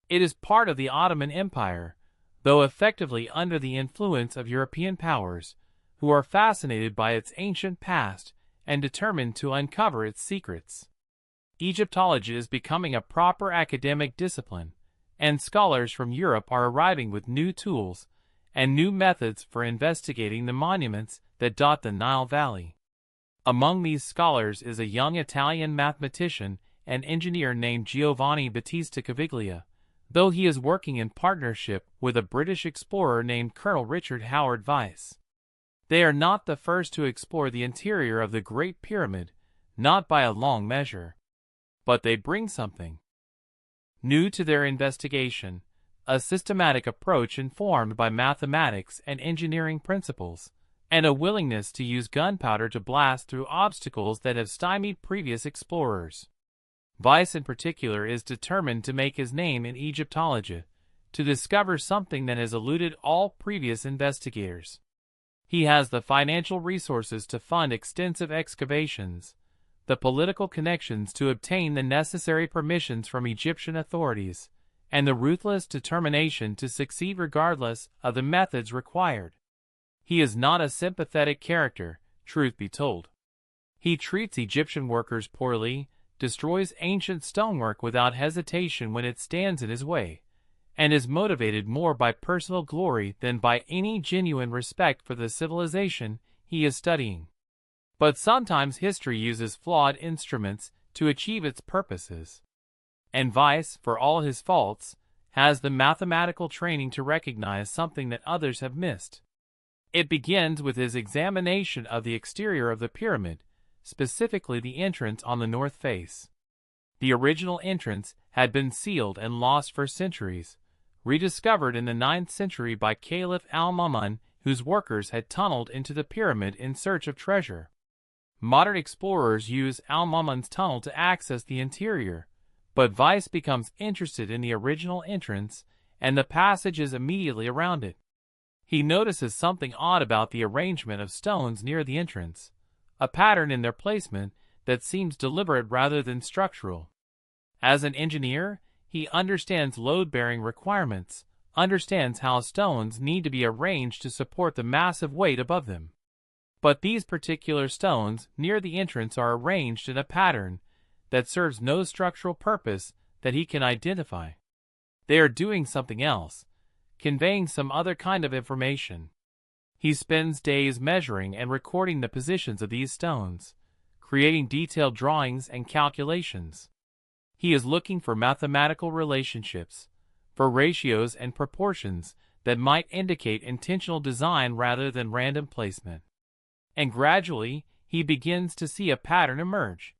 It is part of the Ottoman Empire, though effectively under the influence of European powers, who are fascinated by its ancient past and determined to uncover its secrets. Egyptology is becoming a proper academic discipline, and scholars from Europe are arriving with new tools and new methods for investigating the monuments that dot the Nile Valley. Among these scholars is a young Italian mathematician and engineer named Giovanni Battista Caviglia, though he is working in partnership with a British explorer named Colonel Richard Howard Vyse. They are not the first to explore the interior of the Great Pyramid, not by a long measure. But they bring something new to their investigation, a systematic approach informed by mathematics and engineering principles, and a willingness to use gunpowder to blast through obstacles that have stymied previous explorers. Vyse in particular is determined to make his name in Egyptology, to discover something that has eluded all previous investigators. He has the financial resources to fund extensive excavations, the political connections to obtain the necessary permissions from Egyptian authorities, and the ruthless determination to succeed regardless of the methods required. He is not a sympathetic character, truth be told. He treats Egyptian workers poorly, destroys ancient stonework without hesitation when it stands in his way, and is motivated more by personal glory than by any genuine respect for the civilization he is studying. But sometimes history uses flawed instruments to achieve its purposes. And Vyse, for all his faults, has the mathematical training to recognize something that others have missed. It begins with his examination of the exterior of the pyramid, specifically the entrance on the north face. The original entrance had been sealed and lost for centuries, rediscovered in the 9th century by Caliph al-Ma'mun, whose workers had tunneled into the pyramid in search of treasure. Modern explorers use al-Ma'mun's tunnel to access the interior, but Vyse becomes interested in the original entrance and the passages immediately around it. He notices something odd about the arrangement of stones near the entrance, a pattern in their placement that seems deliberate rather than structural. As an engineer, he understands load-bearing requirements, understands how stones need to be arranged to support the massive weight above them. But these particular stones near the entrance are arranged in a pattern that serves no structural purpose that he can identify. They are doing something else, conveying some other kind of information. He spends days measuring and recording the positions of these stones, creating detailed drawings and calculations. He is looking for mathematical relationships, for ratios and proportions that might indicate intentional design rather than random placement. And gradually, he begins to see a pattern emerge.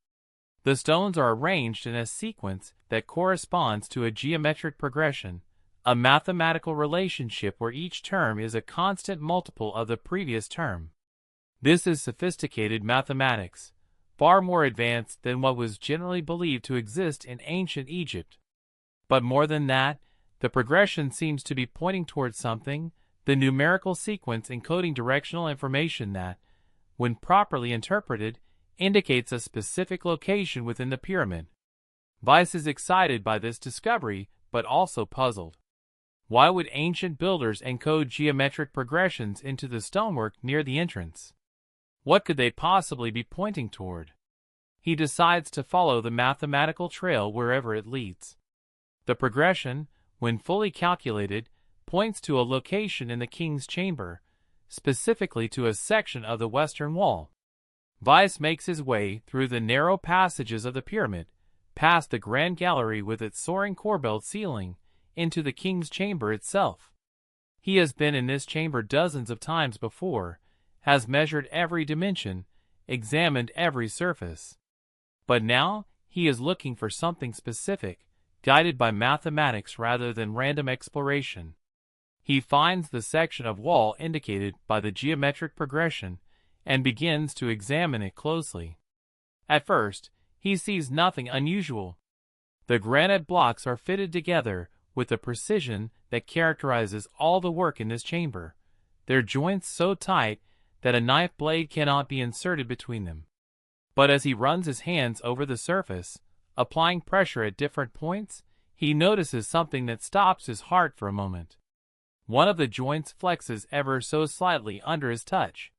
The stones are arranged in a sequence that corresponds to a geometric progression, a mathematical relationship where each term is a constant multiple of the previous term. This is sophisticated mathematics, far more advanced than what was generally believed to exist in ancient Egypt. But more than that, the progression seems to be pointing towards something, the numerical sequence encoding directional information that, when properly interpreted, indicates a specific location within the pyramid. Weiss is excited by this discovery, but also puzzled. Why would ancient builders encode geometric progressions into the stonework near the entrance? What could they possibly be pointing toward? He decides to follow the mathematical trail wherever it leads. The progression, when fully calculated, points to a location in the king's chamber, specifically to a section of the western wall. Weiss makes his way through the narrow passages of the pyramid, past the grand gallery with its soaring corbelled ceiling, into the king's chamber itself. He has been in this chamber dozens of times before, has measured every dimension, examined every surface. But now he is looking for something specific, guided by mathematics rather than random exploration. He finds the section of wall indicated by the geometric progression and begins to examine it closely. At first, he sees nothing unusual. The granite blocks are fitted together with the precision that characterizes all the work in this chamber, their joints so tight that a knife blade cannot be inserted between them. But as he runs his hands over the surface, applying pressure at different points, he notices something that stops his heart for a moment. One of the joints flexes ever so slightly under his touch.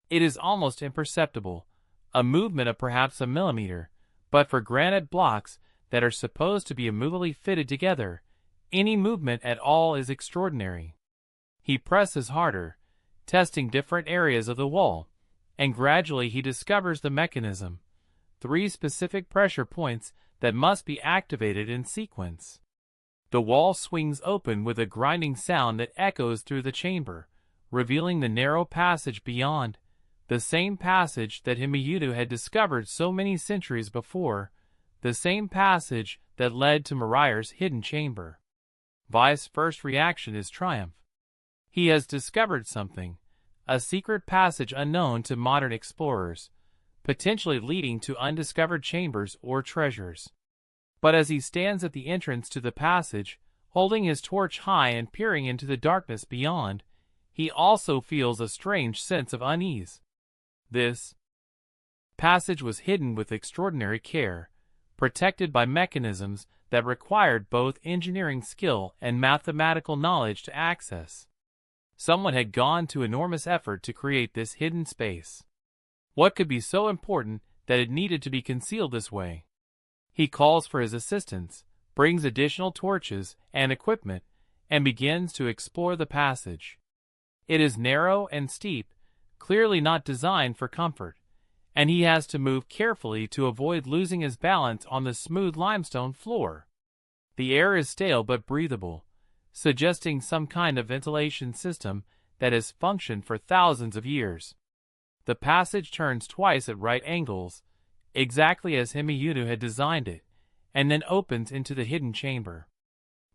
It is almost imperceptible, a movement of perhaps a millimeter, but for granite blocks that are supposed to be immovably fitted together, any movement at all is extraordinary. He presses harder, testing different areas of the wall, and gradually he discovers the mechanism, 3 specific pressure points that must be activated in sequence. The wall swings open with a grinding sound that echoes through the chamber, revealing the narrow passage beyond, the same passage that Himeyudu had discovered so many centuries before, the same passage that led to Moriar's hidden chamber. Weiss' first reaction is triumph. He has discovered something, a secret passage unknown to modern explorers, potentially leading to undiscovered chambers or treasures. But as he stands at the entrance to the passage, holding his torch high and peering into the darkness beyond, he also feels a strange sense of unease. This passage was hidden with extraordinary care, protected by mechanisms that required both engineering skill and mathematical knowledge to access. Someone had gone to enormous effort to create this hidden space. What could be so important that it needed to be concealed this way? He calls for his assistance, brings additional torches and equipment, and begins to explore the passage. It is narrow and steep, clearly not designed for comfort, and he has to move carefully to avoid losing his balance on the smooth limestone floor. The air is stale but breathable, suggesting some kind of ventilation system that has functioned for thousands of years. The passage turns twice at right angles, exactly as Himeyudu had designed it, and then opens into the hidden chamber.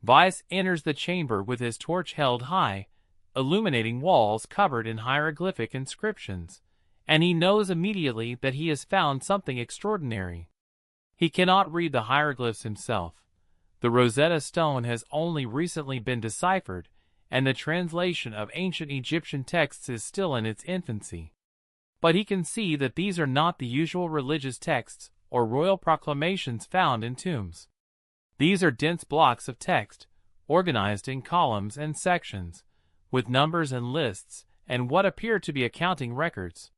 Weiss enters the chamber with his torch held high, illuminating walls covered in hieroglyphic inscriptions, and he knows immediately that he has found something extraordinary. He cannot read the hieroglyphs himself. The Rosetta Stone has only recently been deciphered, and the translation of ancient Egyptian texts is still in its infancy. But he can see that these are not the usual religious texts or royal proclamations found in tombs. These are dense blocks of text, organized in columns and sections, with numbers and lists, and what appear to be accounting records.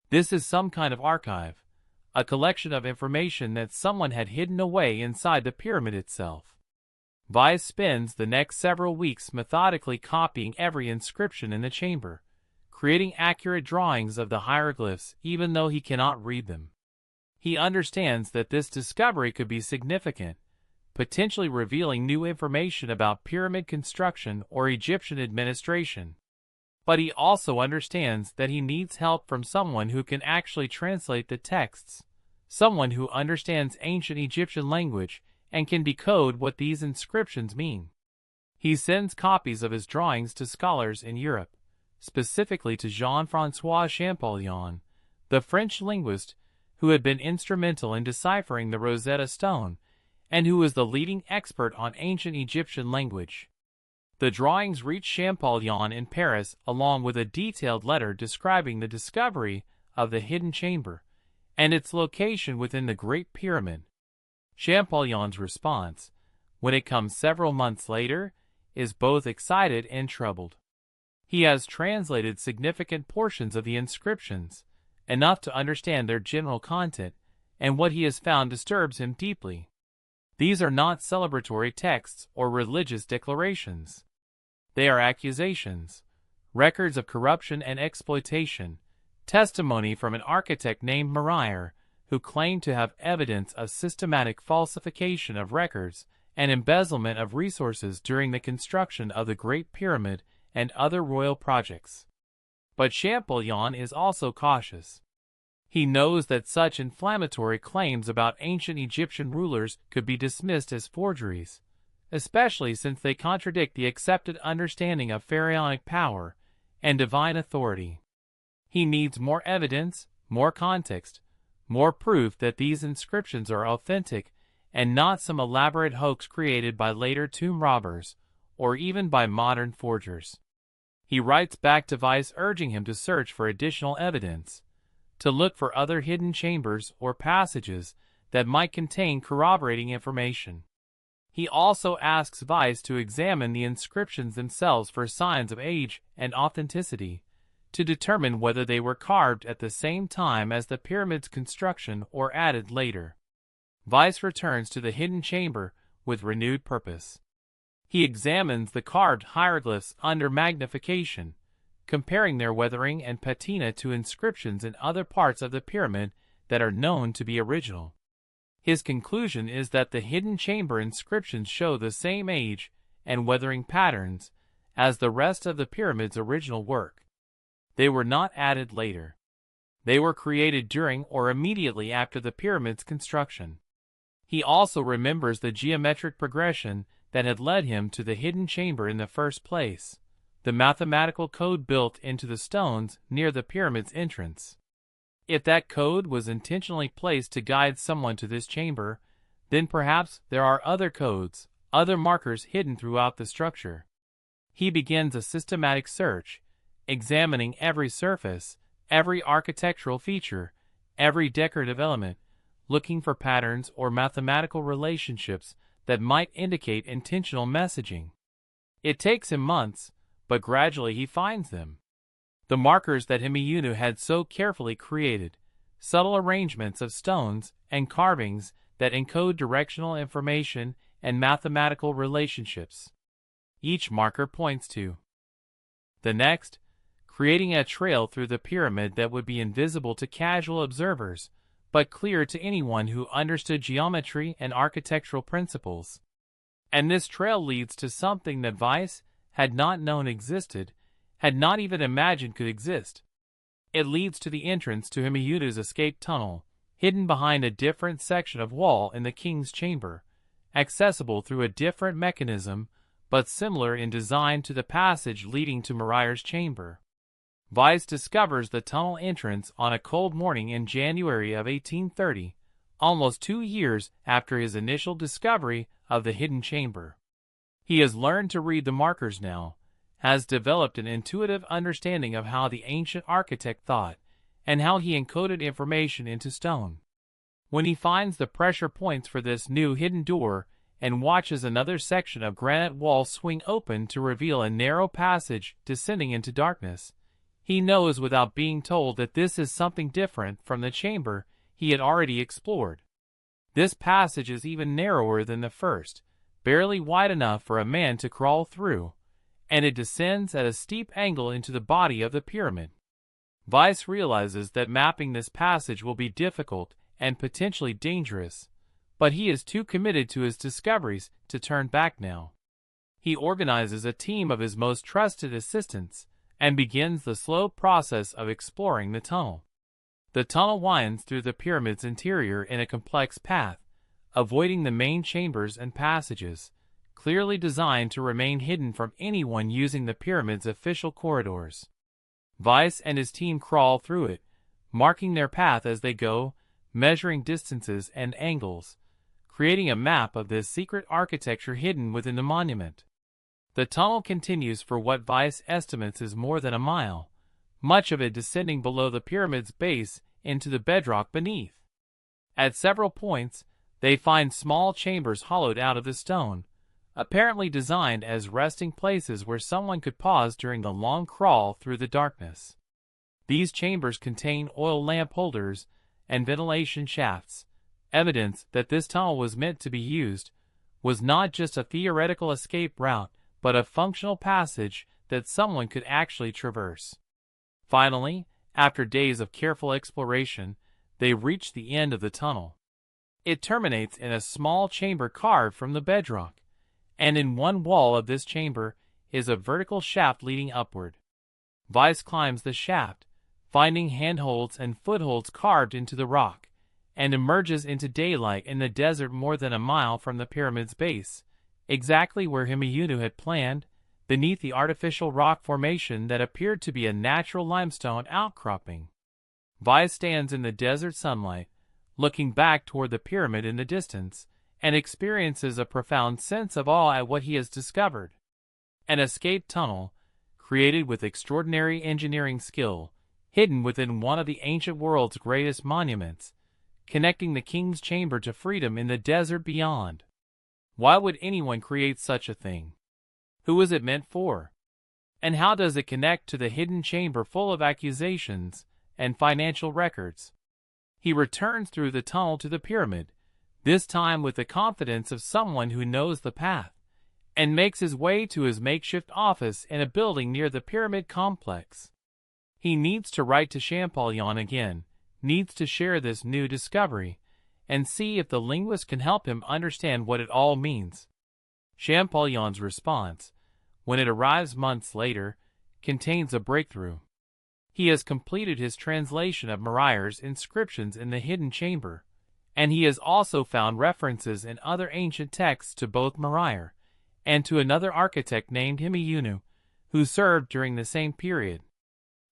This is some kind of archive, a collection of information that someone had hidden away inside the pyramid itself. Weiss spends the next several weeks methodically copying every inscription in the chamber, creating accurate drawings of the hieroglyphs even though he cannot read them. He understands that this discovery could be significant, potentially revealing new information about pyramid construction or Egyptian administration. But he also understands that he needs help from someone who can actually translate the texts, someone who understands ancient Egyptian language and can decode what these inscriptions mean. He sends copies of his drawings to scholars in Europe, specifically to Jean-François Champollion, the French linguist who had been instrumental in deciphering the Rosetta Stone and who was the leading expert on ancient Egyptian language. The drawings reached Champollion in Paris along with a detailed letter describing the discovery of the hidden chamber and its location within the Great Pyramid. Champollion's response, when it comes several months later, is both excited and troubled. He has translated significant portions of the inscriptions, enough to understand their general content, and what he has found disturbs him deeply. These are not celebratory texts or religious declarations. They are accusations, records of corruption and exploitation, testimony from an architect named Morier, who claimed to have evidence of systematic falsification of records and embezzlement of resources during the construction of the Great Pyramid and other royal projects. But Champollion is also cautious. He knows that such inflammatory claims about ancient Egyptian rulers could be dismissed as forgeries, especially since they contradict the accepted understanding of pharaonic power and divine authority. He needs more evidence, more context, more proof that these inscriptions are authentic and not some elaborate hoax created by later tomb robbers or even by modern forgers. He writes back to Weiss urging him to search for additional evidence, to look for other hidden chambers or passages that might contain corroborating information. He also asks Weiss to examine the inscriptions themselves for signs of age and authenticity, to determine whether they were carved at the same time as the pyramid's construction or added later. Weiss returns to the hidden chamber with renewed purpose. He examines the carved hieroglyphs under magnification, comparing their weathering and patina to inscriptions in other parts of the pyramid that are known to be original. His conclusion is that the hidden chamber inscriptions show the same age and weathering patterns as the rest of the pyramid's original work. They were not added later. They were created during or immediately after the pyramid's construction. He also remembers the geometric progression that had led him to the hidden chamber in the first place, the mathematical code built into the stones near the pyramid's entrance. If that code was intentionally placed to guide someone to this chamber, then perhaps there are other codes, other markers hidden throughout the structure. He begins a systematic search, examining every surface, every architectural feature, every decorative element, looking for patterns or mathematical relationships that might indicate intentional messaging. It takes him months, but gradually he finds them. The markers that Hemiunu had so carefully created, subtle arrangements of stones and carvings that encode directional information and mathematical relationships. Each marker points to the next, creating a trail through the pyramid that would be invisible to casual observers, but clear to anyone who understood geometry and architectural principles. And this trail leads to something that Weiss had not known existed, had not even imagined could exist. It leads to the entrance to Hemiunu's escape tunnel, hidden behind a different section of wall in the king's chamber, accessible through a different mechanism, but similar in design to the passage leading to Morier's chamber. Weiss discovers the tunnel entrance on a cold morning in January of 1830, almost 2 years after his initial discovery of the hidden chamber. He has learned to read the markers now, has developed an intuitive understanding of how the ancient architect thought and how he encoded information into stone. When he finds the pressure points for this new hidden door and watches another section of granite wall swing open to reveal a narrow passage descending into darkness, he knows without being told that this is something different from the chamber he had already explored. This passage is even narrower than the first, barely wide enough for a man to crawl through, and it descends at a steep angle into the body of the pyramid. Weiss realizes that mapping this passage will be difficult and potentially dangerous, but he is too committed to his discoveries to turn back now. He organizes a team of his most trusted assistants and begins the slow process of exploring the tunnel. The tunnel winds through the pyramid's interior in a complex path, avoiding the main chambers and passages, clearly designed to remain hidden from anyone using the pyramid's official corridors. Weiss and his team crawl through it, marking their path as they go, measuring distances and angles, creating a map of this secret architecture hidden within the monument. The tunnel continues for what Weiss estimates is more than a mile, much of it descending below the pyramid's base into the bedrock beneath. At several points, they find small chambers hollowed out of the stone, apparently designed as resting places where someone could pause during the long crawl through the darkness. These chambers contain oil lamp holders and ventilation shafts, evidence that this tunnel was meant to be used, was not just a theoretical escape route, but a functional passage that someone could actually traverse. Finally, after days of careful exploration, they reach the end of the tunnel. It terminates in a small chamber carved from the bedrock, and in one wall of this chamber is a vertical shaft leading upward. Weiss climbs the shaft, finding handholds and footholds carved into the rock, and emerges into daylight in the desert more than a mile from the pyramid's base, exactly where Himeyunu had planned, beneath the artificial rock formation that appeared to be a natural limestone outcropping. Weiss stands in the desert sunlight, looking back toward the pyramid in the distance, and experiences a profound sense of awe at what he has discovered. An escape tunnel, created with extraordinary engineering skill, hidden within one of the ancient world's greatest monuments, connecting the king's chamber to freedom in the desert beyond. Why would anyone create such a thing? Who is it meant for? And how does it connect to the hidden chamber full of accusations and financial records? He returns through the tunnel to the pyramid, this time with the confidence of someone who knows the path, and makes his way to his makeshift office in a building near the pyramid complex. He needs to write to Champollion again, needs to share this new discovery, and see if the linguist can help him understand what it all means. Champollion's response, when it arrives months later, contains a breakthrough. He has completed his translation of Moriar's inscriptions in the hidden chamber, and he has also found references in other ancient texts to both Moriar and to another architect named Himeyunu, who served during the same period.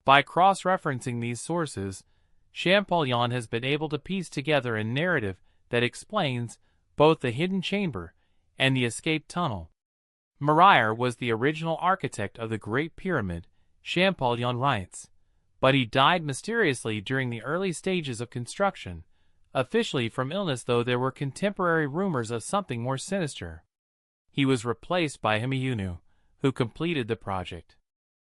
By cross-referencing these sources, Champollion has been able to piece together a narrative that explains both the hidden chamber and the escape tunnel. Moriar was the original architect of the Great Pyramid, Champollion writes, but he died mysteriously during the early stages of construction, officially from illness, though there were contemporary rumors of something more sinister. He was replaced by Himeyunu, who completed the project.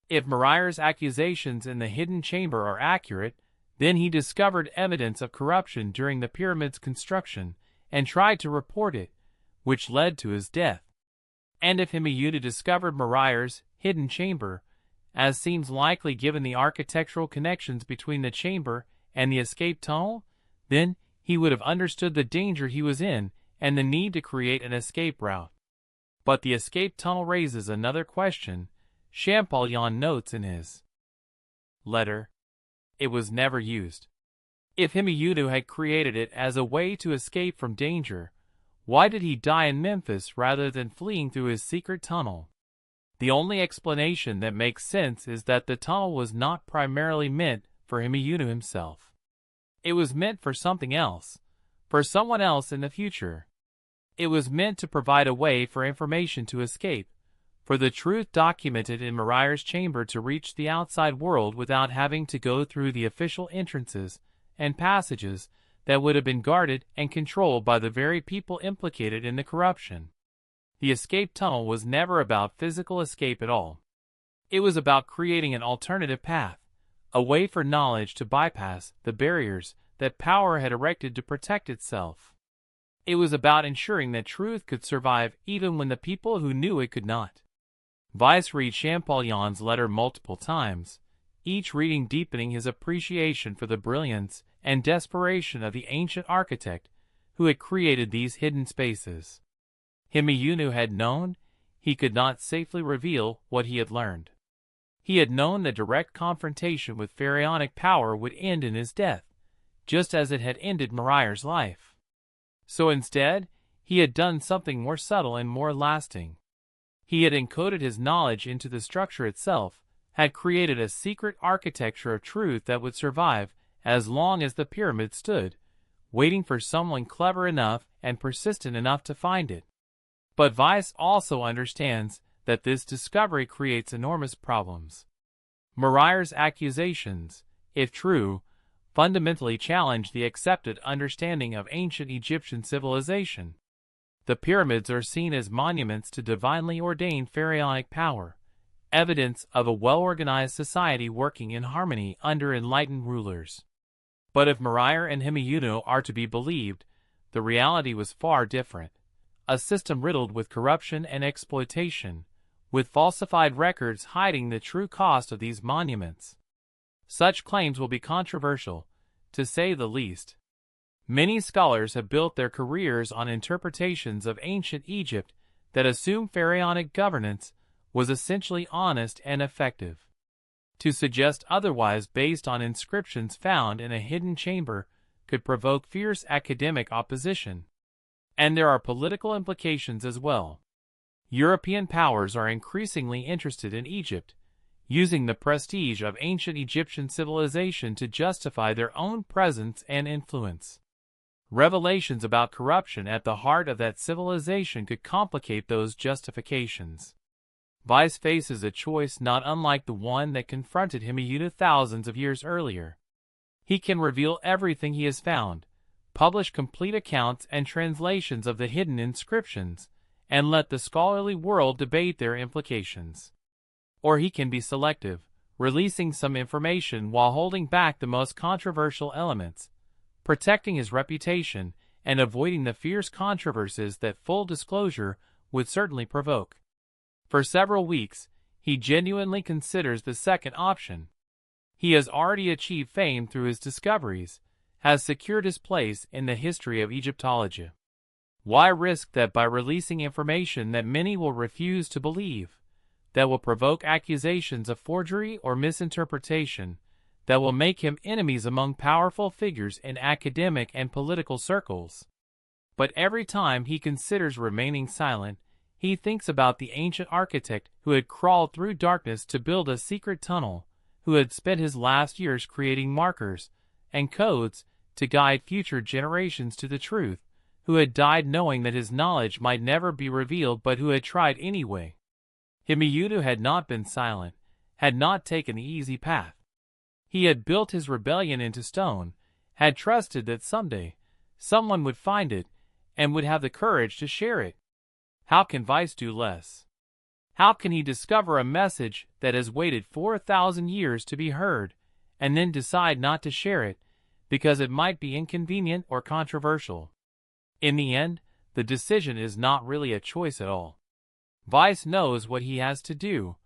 If Moriar's accusations in the hidden chamber are accurate, then he discovered evidence of corruption during the pyramid's construction and tried to report it, which led to his death. And if Himeyunu discovered Moriar's hidden chamber, as seems likely given the architectural connections between the chamber and the escape tunnel, then he would have understood the danger he was in and the need to create an escape route. But the escape tunnel raises another question. Champollion notes in his letter, it was never used. If Himeyunu had created it as a way to escape from danger, why did he die in Memphis rather than fleeing through his secret tunnel? The only explanation that makes sense is that the tunnel was not primarily meant for Himeyunu himself. It was meant for something else, for someone else in the future. It was meant to provide a way for information to escape, for the truth documented in Moriar's chamber to reach the outside world without having to go through the official entrances and passages that would have been guarded and controlled by the very people implicated in the corruption. The escape tunnel was never about physical escape at all. It was about creating an alternative path, a way for knowledge to bypass the barriers that power had erected to protect itself. It was about ensuring that truth could survive even when the people who knew it could not. Weiss read Champollion's letter multiple times, each reading deepening his appreciation for the brilliance and desperation of the ancient architect who had created these hidden spaces. Himeyunu had known he could not safely reveal what he had learned. He had known that direct confrontation with pharaonic power would end in his death, just as it had ended Moriar's life. So instead, he had done something more subtle and more lasting. He had encoded his knowledge into the structure itself, had created a secret architecture of truth that would survive as long as the pyramid stood, waiting for someone clever enough and persistent enough to find it. But Weiss also understands that this discovery creates enormous problems. Moriar's accusations, if true, fundamentally challenge the accepted understanding of ancient Egyptian civilization. The pyramids are seen as monuments to divinely ordained pharaonic power, evidence of a well-organized society working in harmony under enlightened rulers. But if Moriar and Himeyunu are to be believed, the reality was far different. A system riddled with corruption and exploitation, with falsified records hiding the true cost of these monuments. Such claims will be controversial, to say the least. Many scholars have built their careers on interpretations of ancient Egypt that assume pharaonic governance was essentially honest and effective. To suggest otherwise based on inscriptions found in a hidden chamber could provoke fierce academic opposition. And there are political implications as well. European powers are increasingly interested in Egypt, using the prestige of ancient Egyptian civilization to justify their own presence and influence. Revelations about corruption at the heart of that civilization could complicate those justifications. Weiss faces a choice not unlike the one that confronted Himeyunu thousands of years earlier. He can reveal everything he has found, publish complete accounts and translations of the hidden inscriptions, and let the scholarly world debate their implications. Or he can be selective, releasing some information while holding back the most controversial elements, protecting his reputation and avoiding the fierce controversies that full disclosure would certainly provoke. For several weeks, he genuinely considers the second option. He has already achieved fame through his discoveries, has secured his place in the history of Egyptology. Why risk that by releasing information that many will refuse to believe, that will provoke accusations of forgery or misinterpretation, that will make him enemies among powerful figures in academic and political circles? But every time he considers remaining silent, he thinks about the ancient architect who had crawled through darkness to build a secret tunnel, who had spent his last years creating markers and codes to guide future generations to the truth, who had died knowing that his knowledge might never be revealed but who had tried anyway. Himeyunu had not been silent, had not taken the easy path. He had built his rebellion into stone, had trusted that someday someone would find it and would have the courage to share it. How can Weiss do less? How can he discover a message that has waited 4,000 years to be heard, and then decide not to share it because it might be inconvenient or controversial? In the end, the decision is not really a choice at all. Weiss knows what he has to do,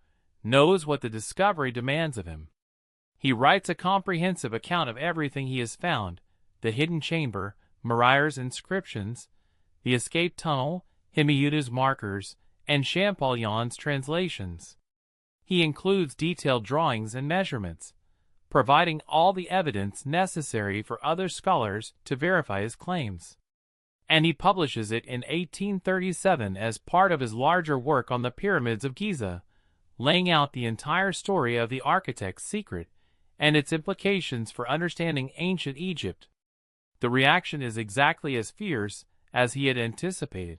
knows what the discovery demands of him. He writes a comprehensive account of everything he has found: the hidden chamber, Moriar's inscriptions, the escape tunnel, Himeyunu's markers, and Champollion's translations. He includes detailed drawings and measurements, providing all the evidence necessary for other scholars to verify his claims. And he publishes it in 1837 as part of his larger work on the pyramids of Giza, laying out the entire story of the architect's secret and its implications for understanding ancient Egypt. The reaction is exactly as fierce as he had anticipated.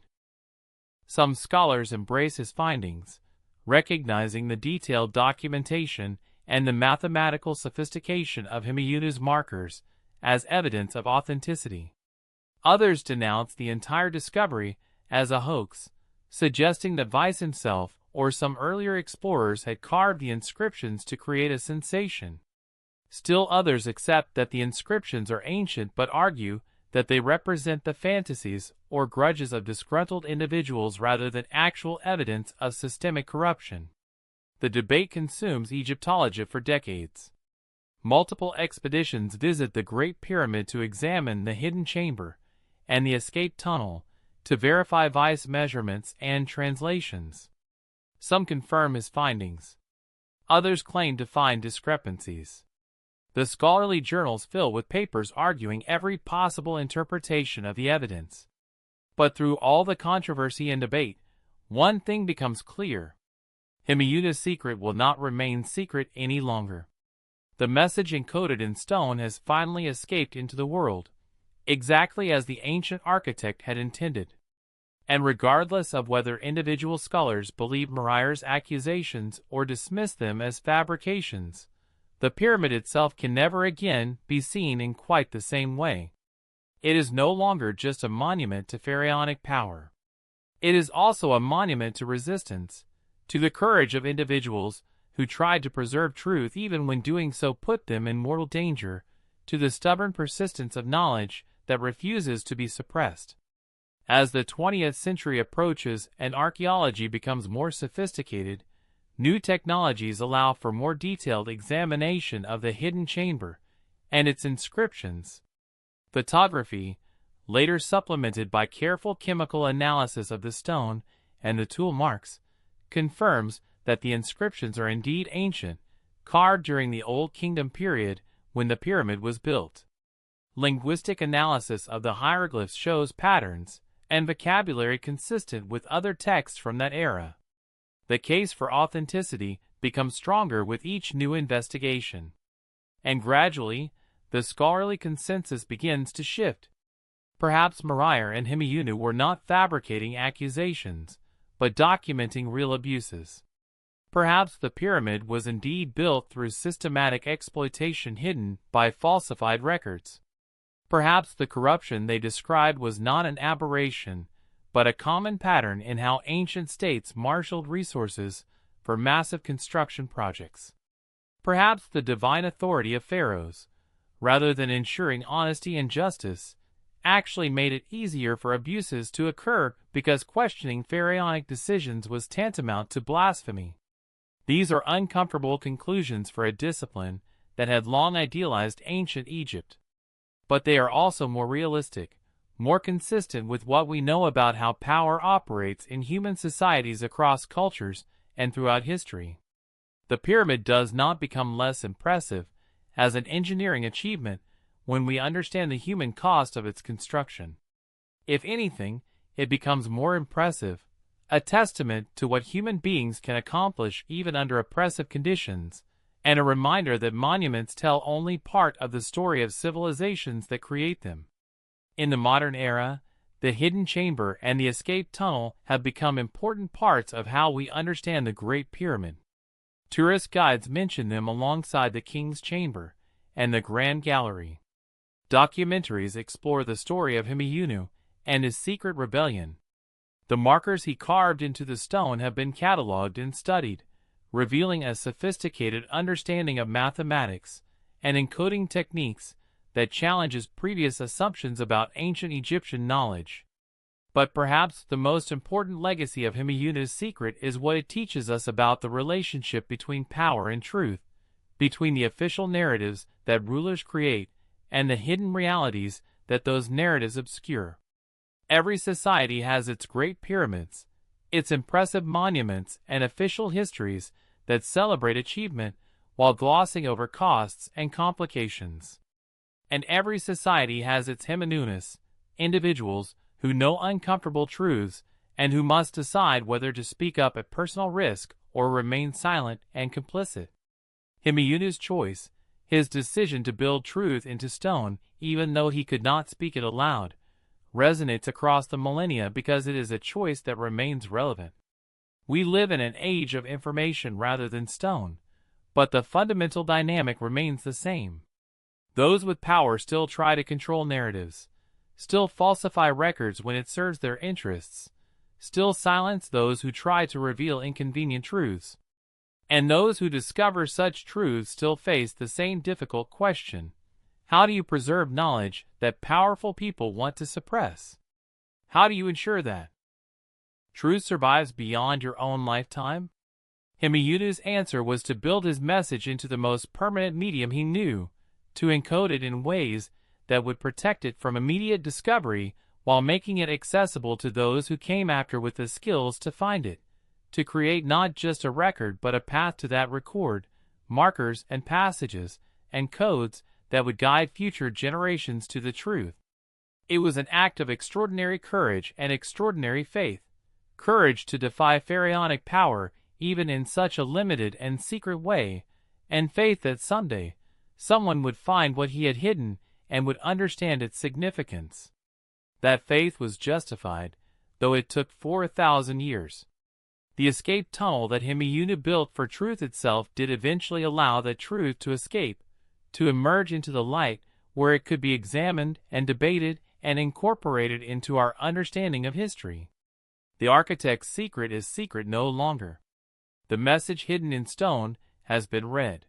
Some scholars embrace his findings, recognizing the detailed documentation and the mathematical sophistication of Himeyunu's markers as evidence of authenticity. Others denounced the entire discovery as a hoax, suggesting that Weiss himself or some earlier explorers had carved the inscriptions to create a sensation. Still others accept that the inscriptions are ancient but argue that they represent the fantasies or grudges of disgruntled individuals rather than actual evidence of systemic corruption. The debate consumes Egyptology for decades. Multiple expeditions visit the Great Pyramid to examine the hidden chamber and the escape tunnel to verify Weiss measurements and translations. Some confirm his findings. Others claim to find discrepancies. The scholarly journals fill with papers arguing every possible interpretation of the evidence. But through all the controversy and debate, one thing becomes clear. Himeyunu's secret will not remain secret any longer. The message encoded in stone has finally escaped into the world, exactly as the ancient architect had intended. And regardless of whether individual scholars believe Moriar's accusations or dismiss them as fabrications, the pyramid itself can never again be seen in quite the same way. It is no longer just a monument to pharaonic power. It is also a monument to resistance, to the courage of individuals who tried to preserve truth even when doing so put them in mortal danger, to the stubborn persistence of knowledge that refuses to be suppressed. As the 20th century approaches and archaeology becomes more sophisticated, new technologies allow for more detailed examination of the hidden chamber and its inscriptions. Photography, later supplemented by careful chemical analysis of the stone and the tool marks, confirms that the inscriptions are indeed ancient, carved during the Old Kingdom period when the pyramid was built. Linguistic analysis of the hieroglyphs shows patterns and vocabulary consistent with other texts from that era. The case for authenticity becomes stronger with each new investigation. And gradually, the scholarly consensus begins to shift. Perhaps Moriar and Himeyunu were not fabricating accusations, but documenting real abuses. Perhaps the pyramid was indeed built through systematic exploitation hidden by falsified records. Perhaps the corruption they described was not an aberration, but a common pattern in how ancient states marshaled resources for massive construction projects. Perhaps the divine authority of pharaohs, rather than ensuring honesty and justice, actually made it easier for abuses to occur because questioning pharaonic decisions was tantamount to blasphemy. These are uncomfortable conclusions for a discipline that had long idealized ancient Egypt. But they are also more realistic, more consistent with what we know about how power operates in human societies across cultures and throughout history. The pyramid does not become less impressive as an engineering achievement when we understand the human cost of its construction. If anything, it becomes more impressive, a testament to what human beings can accomplish even under oppressive conditions, and a reminder that monuments tell only part of the story of civilizations that create them. In the modern era, the hidden chamber and the escape tunnel have become important parts of how we understand the Great Pyramid. Tourist guides mention them alongside the King's Chamber and the Grand Gallery. Documentaries explore the story of Himeyunu and his secret rebellion. The markers he carved into the stone have been cataloged and studied, revealing a sophisticated understanding of mathematics and encoding techniques that challenges previous assumptions about ancient Egyptian knowledge. But perhaps the most important legacy of Himeyunu's secret is what it teaches us about the relationship between power and truth, between the official narratives that rulers create and the hidden realities that those narratives obscure. Every society has its great pyramids, its impressive monuments and official histories that celebrate achievement while glossing over costs and complications. And every society has its Himeyunus, individuals who know uncomfortable truths and who must decide whether to speak up at personal risk or remain silent and complicit. Himeyunu's choice, his decision to build truth into stone even though he could not speak it aloud, resonates across the millennia because it is a choice that remains relevant. We live in an age of information rather than stone, but the fundamental dynamic remains the same. Those with power still try to control narratives, still falsify records when it serves their interests, still silence those who try to reveal inconvenient truths. And those who discover such truths still face the same difficult question: how do you preserve knowledge that powerful people want to suppress? How do you ensure that truth survives beyond your own lifetime? Himeyunu's answer was to build his message into the most permanent medium he knew, to encode it in ways that would protect it from immediate discovery while making it accessible to those who came after with the skills to find it, to create not just a record but a path to that record, markers and passages and codes that would guide future generations to the truth. It was an act of extraordinary courage and extraordinary faith, courage to defy pharaonic power even in such a limited and secret way, and faith that someday someone would find what he had hidden and would understand its significance. That faith was justified, though it took 4,000 years. The escape tunnel that Himeyunu built for truth itself did eventually allow that truth to escape, to emerge into the light where it could be examined and debated and incorporated into our understanding of history. The architect's secret is secret no longer. The message hidden in stone has been read.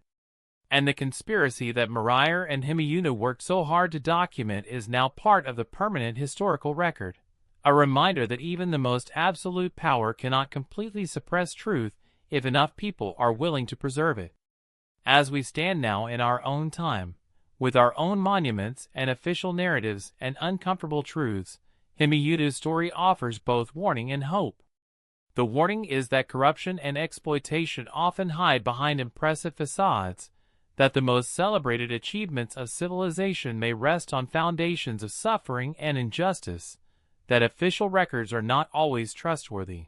And the conspiracy that Merir and Himeyunu worked so hard to document is now part of the permanent historical record, a reminder that even the most absolute power cannot completely suppress truth if enough people are willing to preserve it. As we stand now in our own time, with our own monuments and official narratives and uncomfortable truths, Himeyunu's story offers both warning and hope. The warning is that corruption and exploitation often hide behind impressive facades, that the most celebrated achievements of civilization may rest on foundations of suffering and injustice, that official records are not always trustworthy.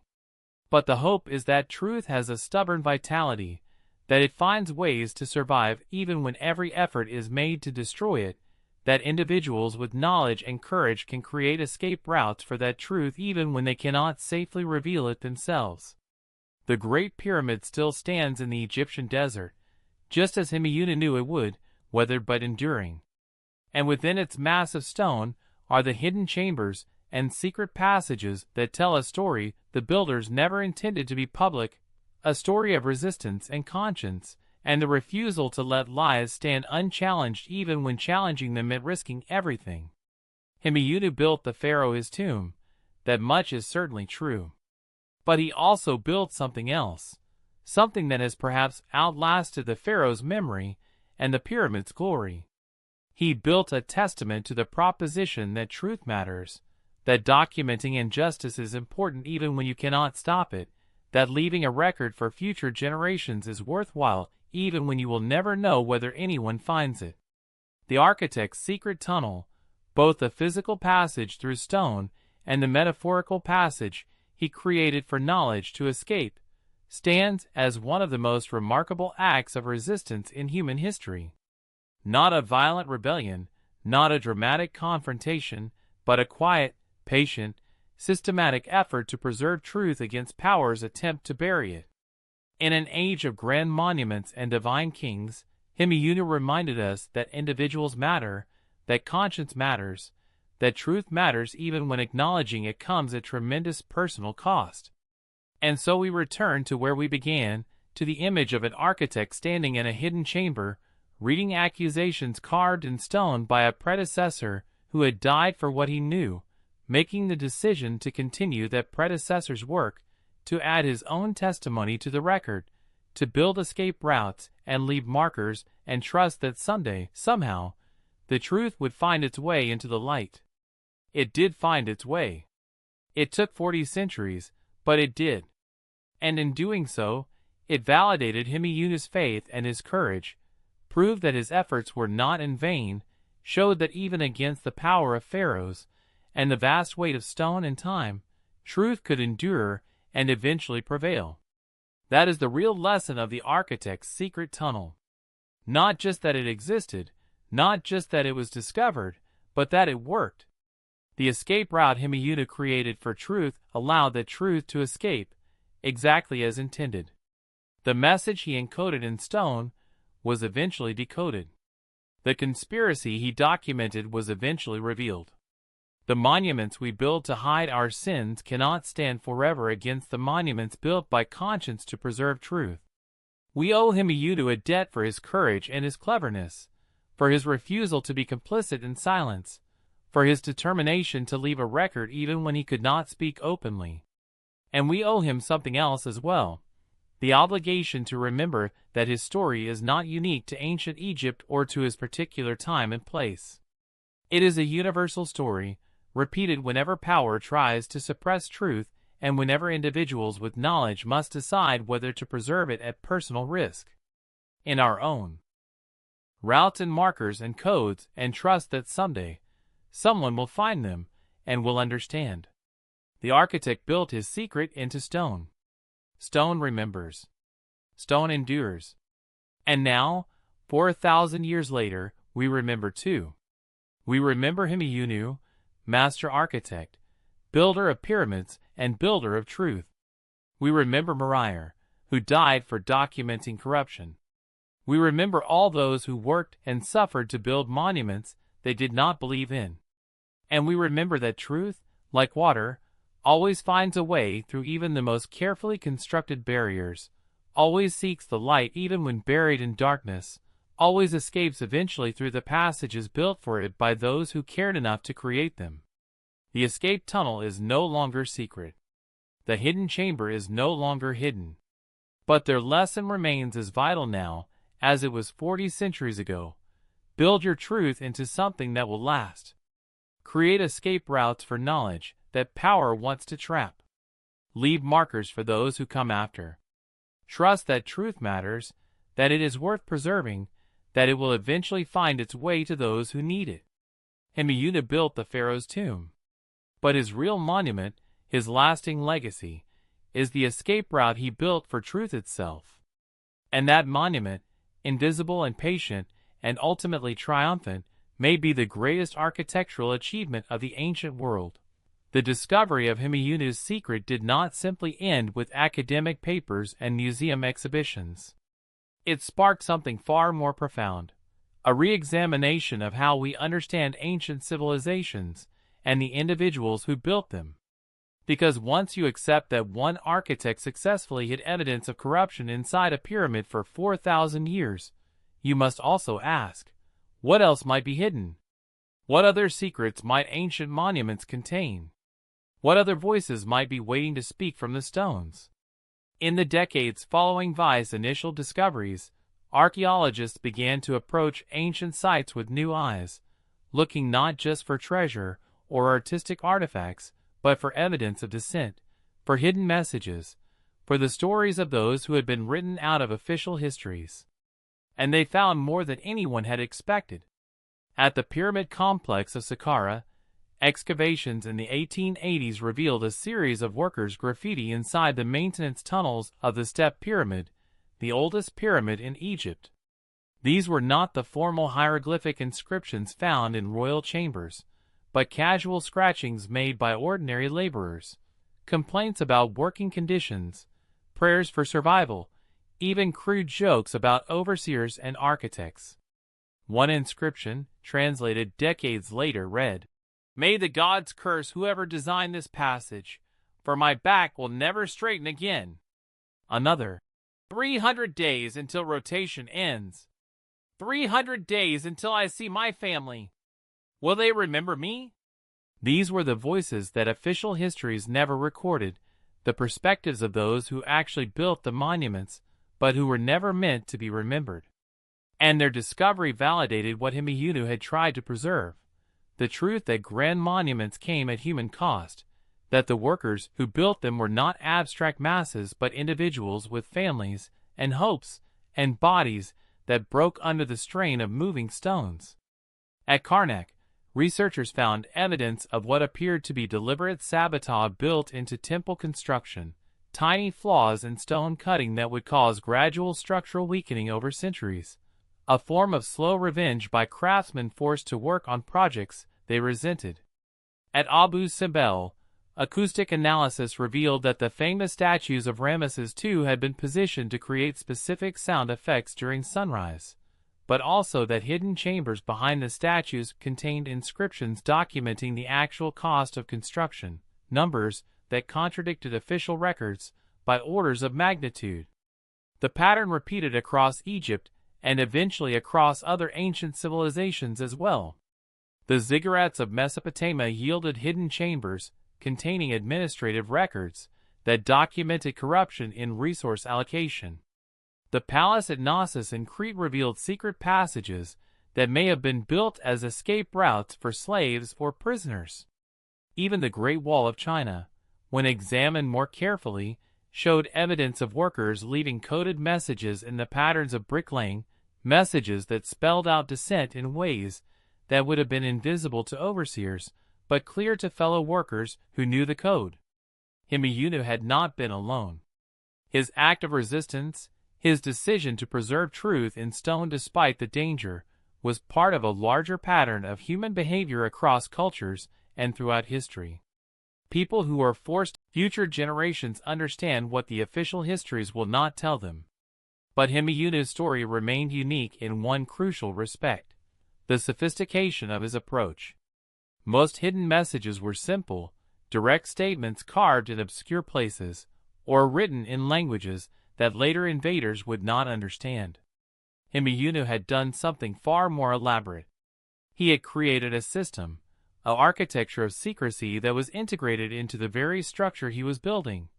But the hope is that truth has a stubborn vitality, that it finds ways to survive even when every effort is made to destroy it, that individuals with knowledge and courage can create escape routes for that truth even when they cannot safely reveal it themselves. The Great Pyramid still stands in the Egyptian desert, just as Himeyunu knew it would, weathered but enduring. And within its mass of stone are the hidden chambers and secret passages that tell a story the builders never intended to be public, a story of resistance and conscience, and the refusal to let lies stand unchallenged even when challenging them meant risking everything. Himeyunu built the Pharaoh his tomb. That much is certainly true. But he also built something else, something that has perhaps outlasted the Pharaoh's memory and the pyramid's glory. He built a testament to the proposition that truth matters, that documenting injustice is important even when you cannot stop it, that leaving a record for future generations is worthwhile even when you will never know whether anyone finds it. The architect's secret tunnel, both the physical passage through stone and the metaphorical passage he created for knowledge to escape, stands as one of the most remarkable acts of resistance in human history. Not a violent rebellion, not a dramatic confrontation, but a quiet, patient, systematic effort to preserve truth against power's attempt to bury it. In an age of grand monuments and divine kings, Himeyunu reminded us that individuals matter, that conscience matters, that truth matters even when acknowledging it comes at tremendous personal cost. And so we return to where we began, to the image of an architect standing in a hidden chamber, reading accusations carved in stone by a predecessor who had died for what he knew, making the decision to continue that predecessor's work, to add his own testimony to the record, to build escape routes and leave markers and trust that someday, somehow, the truth would find its way into the light. It did find its way. It took 40 centuries, but it did. And in doing so, it validated Himeyunu's faith and his courage, proved that his efforts were not in vain, showed that even against the power of pharaohs and the vast weight of stone and time, truth could endure and eventually prevail. That is the real lesson of the architect's secret tunnel. Not just that it existed, not just that it was discovered, but that it worked. The escape route Himeyunu created for truth allowed that truth to escape exactly as intended. The message he encoded in stone was eventually decoded. The conspiracy he documented was eventually revealed. The monuments we build to hide our sins cannot stand forever against the monuments built by conscience to preserve truth. We owe Himiunu a debt for his courage and his cleverness, for his refusal to be complicit in silence, for his determination to leave a record even when he could not speak openly. And we owe him something else as well, the obligation to remember that his story is not unique to ancient Egypt or to his particular time and place. It is a universal story, repeated whenever power tries to suppress truth and whenever individuals with knowledge must decide whether to preserve it at personal risk. In our own routes and markers and codes, and trust that someday someone will find them and will understand. The architect built his secret into stone. Stone remembers. Stone endures. And now, 4,000 years later, we remember too. We remember Himiunu, master architect, builder of pyramids and builder of truth. We remember Moriah, who died for documenting corruption. We remember all those who worked and suffered to build monuments they did not believe in. And we remember that truth, like water, always finds a way through even the most carefully constructed barriers, always seeks the light even when buried in darkness, always escapes eventually through the passages built for it by those who cared enough to create them. The escape tunnel is no longer secret. The hidden chamber is no longer hidden. But their lesson remains as vital now as it was 40 centuries ago. Build your truth into something that will last. Create escape routes for knowledge that power wants to trap. Leave markers for those who come after. Trust that truth matters, that it is worth preserving, that it will eventually find its way to those who need it. Himiunu built the Pharaoh's tomb. But his real monument, his lasting legacy, is the escape route he built for truth itself. And that monument, invisible and patient, and ultimately triumphant, may be the greatest architectural achievement of the ancient world. The discovery of Himiunu's secret did not simply end with academic papers and museum exhibitions. It sparked something far more profound, a re-examination of how we understand ancient civilizations and the individuals who built them. Because once you accept that one architect successfully hid evidence of corruption inside a pyramid for 4,000 years, you must also ask, what else might be hidden? What other secrets might ancient monuments contain? What other voices might be waiting to speak from the stones? In the decades following Vi's initial discoveries, archaeologists began to approach ancient sites with new eyes, looking not just for treasure or artistic artifacts, but for evidence of descent, for hidden messages, for the stories of those who had been written out of official histories. And they found more than anyone had expected. At the pyramid complex of Saqqara, excavations in the 1880s revealed a series of workers' graffiti inside the maintenance tunnels of the Step Pyramid, the oldest pyramid in Egypt. These were not the formal hieroglyphic inscriptions found in royal chambers, but casual scratchings made by ordinary laborers, complaints about working conditions, prayers for survival, even crude jokes about overseers and architects. One inscription, translated decades later, read, "May the gods curse whoever designed this passage, for my back will never straighten again." Another, 300 days until rotation ends. 300 days until I see my family. Will they remember me? These were the voices that official histories never recorded, the perspectives of those who actually built the monuments, but who were never meant to be remembered. And their discovery validated what Himiunu had tried to preserve, the truth that grand monuments came at human cost, that the workers who built them were not abstract masses but individuals with families and hopes and bodies that broke under the strain of moving stones. At Karnak, researchers found evidence of what appeared to be deliberate sabotage built into temple construction, tiny flaws in stone cutting that would cause gradual structural weakening over centuries, a form of slow revenge by craftsmen forced to work on projects they resented. At Abu Simbel, Acoustic analysis revealed that the famous statues of Ramesses II had been positioned to create specific sound effects during sunrise, but also that hidden chambers behind the statues contained inscriptions documenting the actual cost of construction, numbers that contradicted official records by orders of magnitude. The pattern repeated across Egypt and eventually across other ancient civilizations as well. The ziggurats of Mesopotamia yielded hidden chambers containing administrative records that documented corruption in resource allocation. The palace at Knossos in Crete revealed secret passages that may have been built as escape routes for slaves or prisoners. Even the Great Wall of China, when examined more carefully, showed evidence of workers leaving coded messages in the patterns of bricklaying, messages that spelled out dissent in ways that would have been invisible to overseers, but clear to fellow workers who knew the code. Himeyunu had not been alone. His act of resistance, his decision to preserve truth in stone despite the danger, was part of a larger pattern of human behavior across cultures and throughout history. People who are forced, future generations understand what the official histories will not tell them. But Himeyunu's story remained unique in one crucial respect: the sophistication of his approach. Most hidden messages were simple, direct statements carved in obscure places, or written in languages that later invaders would not understand. Himeyunu had done something far more elaborate. He had created a system, an architecture of secrecy that was integrated into the very structure he was building,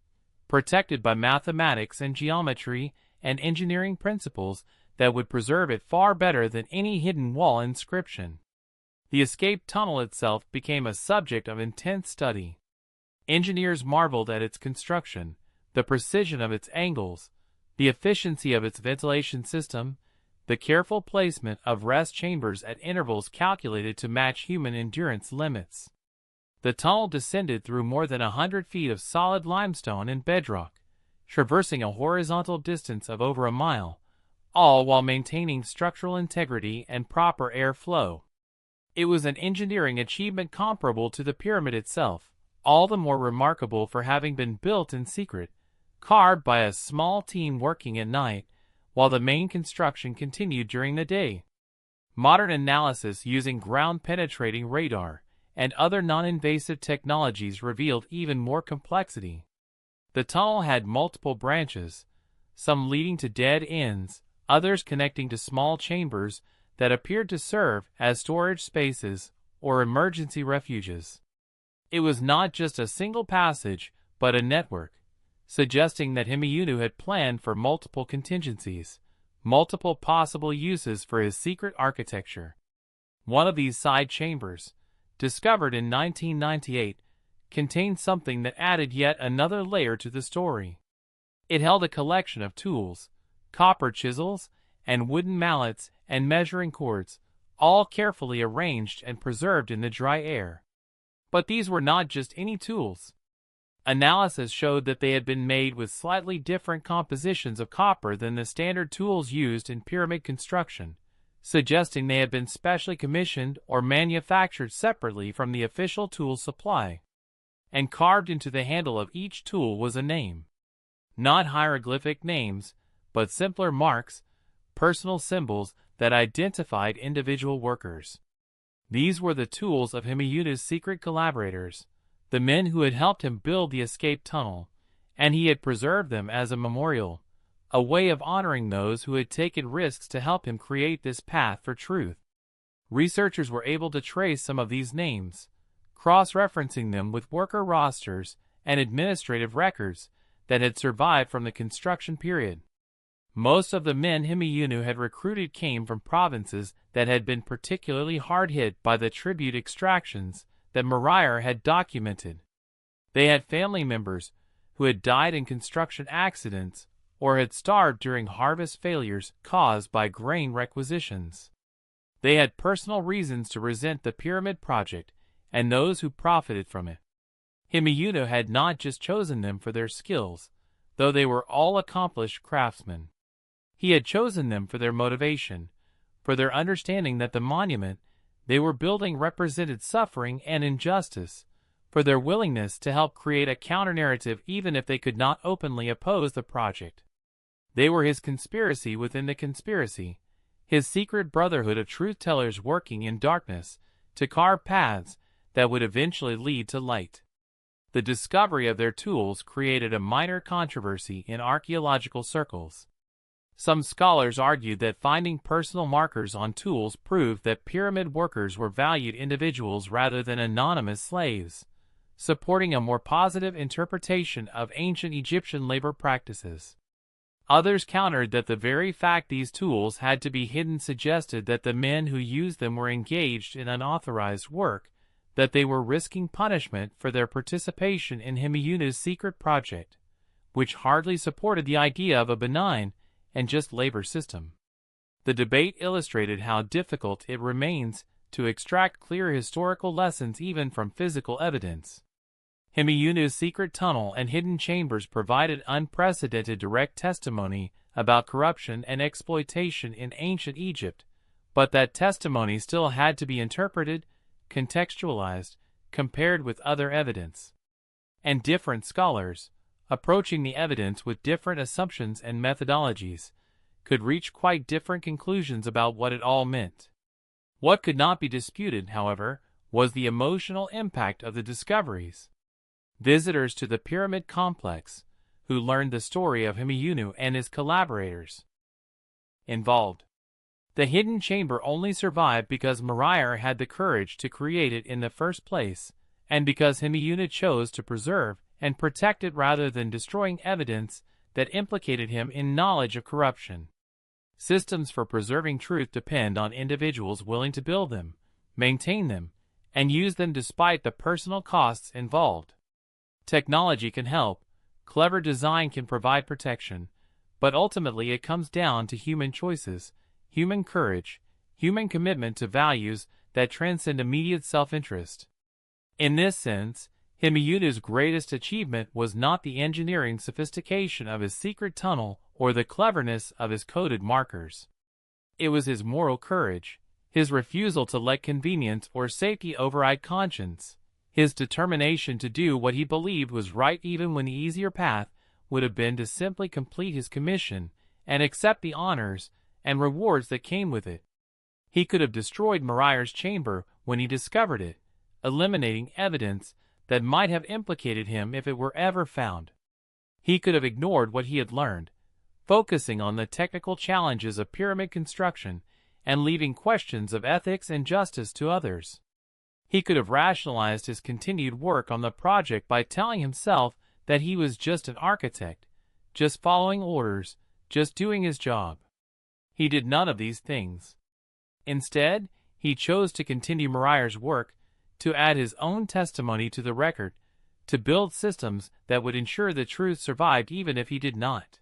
protected by mathematics and geometry and engineering principles that would preserve it far better than any hidden wall inscription. The escape tunnel itself became a subject of intense study. Engineers marveled at its construction, the precision of its angles, the efficiency of its ventilation system, the careful placement of rest chambers at intervals calculated to match human endurance limits. The tunnel descended through more than 100 feet of solid limestone and bedrock, traversing a horizontal distance of over a mile, all while maintaining structural integrity and proper air flow. It was an engineering achievement comparable to the pyramid itself, all the more remarkable for having been built in secret, carved by a small team working at night, while the main construction continued during the day. Modern analysis using ground-penetrating radar and other non-invasive technologies revealed even more complexity. The tunnel had multiple branches, some leading to dead ends, others connecting to small chambers that appeared to serve as storage spaces or emergency refuges. It was not just a single passage, but a network, suggesting that Himeyunu had planned for multiple contingencies, multiple possible uses for his secret architecture. One of these side chambers, discovered in 1998, contained something that added yet another layer to the story. It held a collection of tools, copper chisels, and wooden mallets and measuring cords, all carefully arranged and preserved in the dry air. But these were not just any tools. Analysis showed that they had been made with slightly different compositions of copper than the standard tools used in pyramid construction, suggesting they had been specially commissioned or manufactured separately from the official tool supply. And carved into the handle of each tool was a name. Not hieroglyphic names, but simpler marks, personal symbols that identified individual workers. These were the tools of Himeyunu's secret collaborators, the men who had helped him build the escape tunnel, and he had preserved them as a memorial, a way of honoring those who had taken risks to help him create this path for truth. Researchers were able to trace some of these names, cross-referencing them with worker rosters and administrative records that had survived from the construction period. Most of the men Himeyunu had recruited came from provinces that had been particularly hard hit by the tribute extractions that Moriah had documented. They had family members who had died in construction accidents or had starved during harvest failures caused by grain requisitions. They had personal reasons to resent the pyramid project and those who profited from it. Himeyunu had not just chosen them for their skills, though they were all accomplished craftsmen. He had chosen them for their motivation, for their understanding that the monument they were building represented suffering and injustice, for their willingness to help create a counter-narrative even if they could not openly oppose the project. They were his conspiracy within the conspiracy, his secret brotherhood of truth-tellers working in darkness to carve paths that would eventually lead to light. The discovery of their tools created a minor controversy in archaeological circles. Some scholars argued that finding personal markers on tools proved that pyramid workers were valued individuals rather than anonymous slaves, supporting a more positive interpretation of ancient Egyptian labor practices. Others countered that the very fact these tools had to be hidden suggested that the men who used them were engaged in unauthorized work, that they were risking punishment for their participation in Himeyunu's secret project, which hardly supported the idea of a benign and just labor system. The debate illustrated how difficult it remains to extract clear historical lessons even from physical evidence. Himeyunu's secret tunnel and hidden chambers provided unprecedented direct testimony about corruption and exploitation in ancient Egypt, but that testimony still had to be interpreted, contextualized, compared with other evidence. And different scholars, approaching the evidence with different assumptions and methodologies, could reach quite different conclusions about what it all meant. What could not be disputed, however, was the emotional impact of the discoveries. Visitors to the pyramid complex, who learned the story of Himeyunu and his collaborators involved. The hidden chamber only survived because Moriah had the courage to create it in the first place, and because Himeyunu chose to preserve and protect it rather than destroying evidence that implicated him in knowledge of corruption. Systems for preserving truth depend on individuals willing to build them, maintain them, and use them despite the personal costs involved. Technology can help, clever design can provide protection, but ultimately it comes down to human choices, human courage, human commitment to values that transcend immediate self-interest. In this sense, Himeyunu's greatest achievement was not the engineering sophistication of his secret tunnel or the cleverness of his coded markers. It was his moral courage, his refusal to let convenience or safety override conscience, his determination to do what he believed was right even when the easier path would have been to simply complete his commission and accept the honors and rewards that came with it. He could have destroyed Moriah's chamber when he discovered it, eliminating evidence that might have implicated him if it were ever found. He could have ignored what he had learned, focusing on the technical challenges of pyramid construction and leaving questions of ethics and justice to others. He could have rationalized his continued work on the project by telling himself that he was just an architect, just following orders, just doing his job. He did none of these things. Instead, he chose to continue Moriah's work, to add his own testimony to the record, to build systems that would ensure the truth survived even if he did not.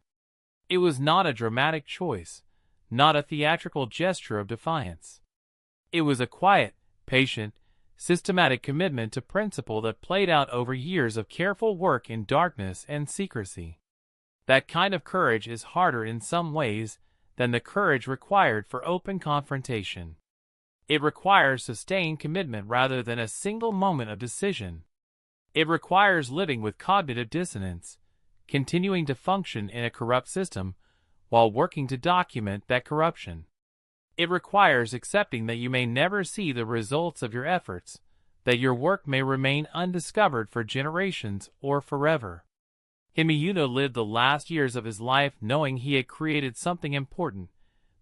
It was not a dramatic choice, not a theatrical gesture of defiance. It was a quiet, patient, systematic commitment to principle that played out over years of careful work in darkness and secrecy. That kind of courage is harder in some ways than the courage required for open confrontation. It requires sustained commitment rather than a single moment of decision. It requires living with cognitive dissonance, continuing to function in a corrupt system while working to document that corruption. It requires accepting that you may never see the results of your efforts, that your work may remain undiscovered for generations or forever. Himeyunu lived the last years of his life knowing he had created something important,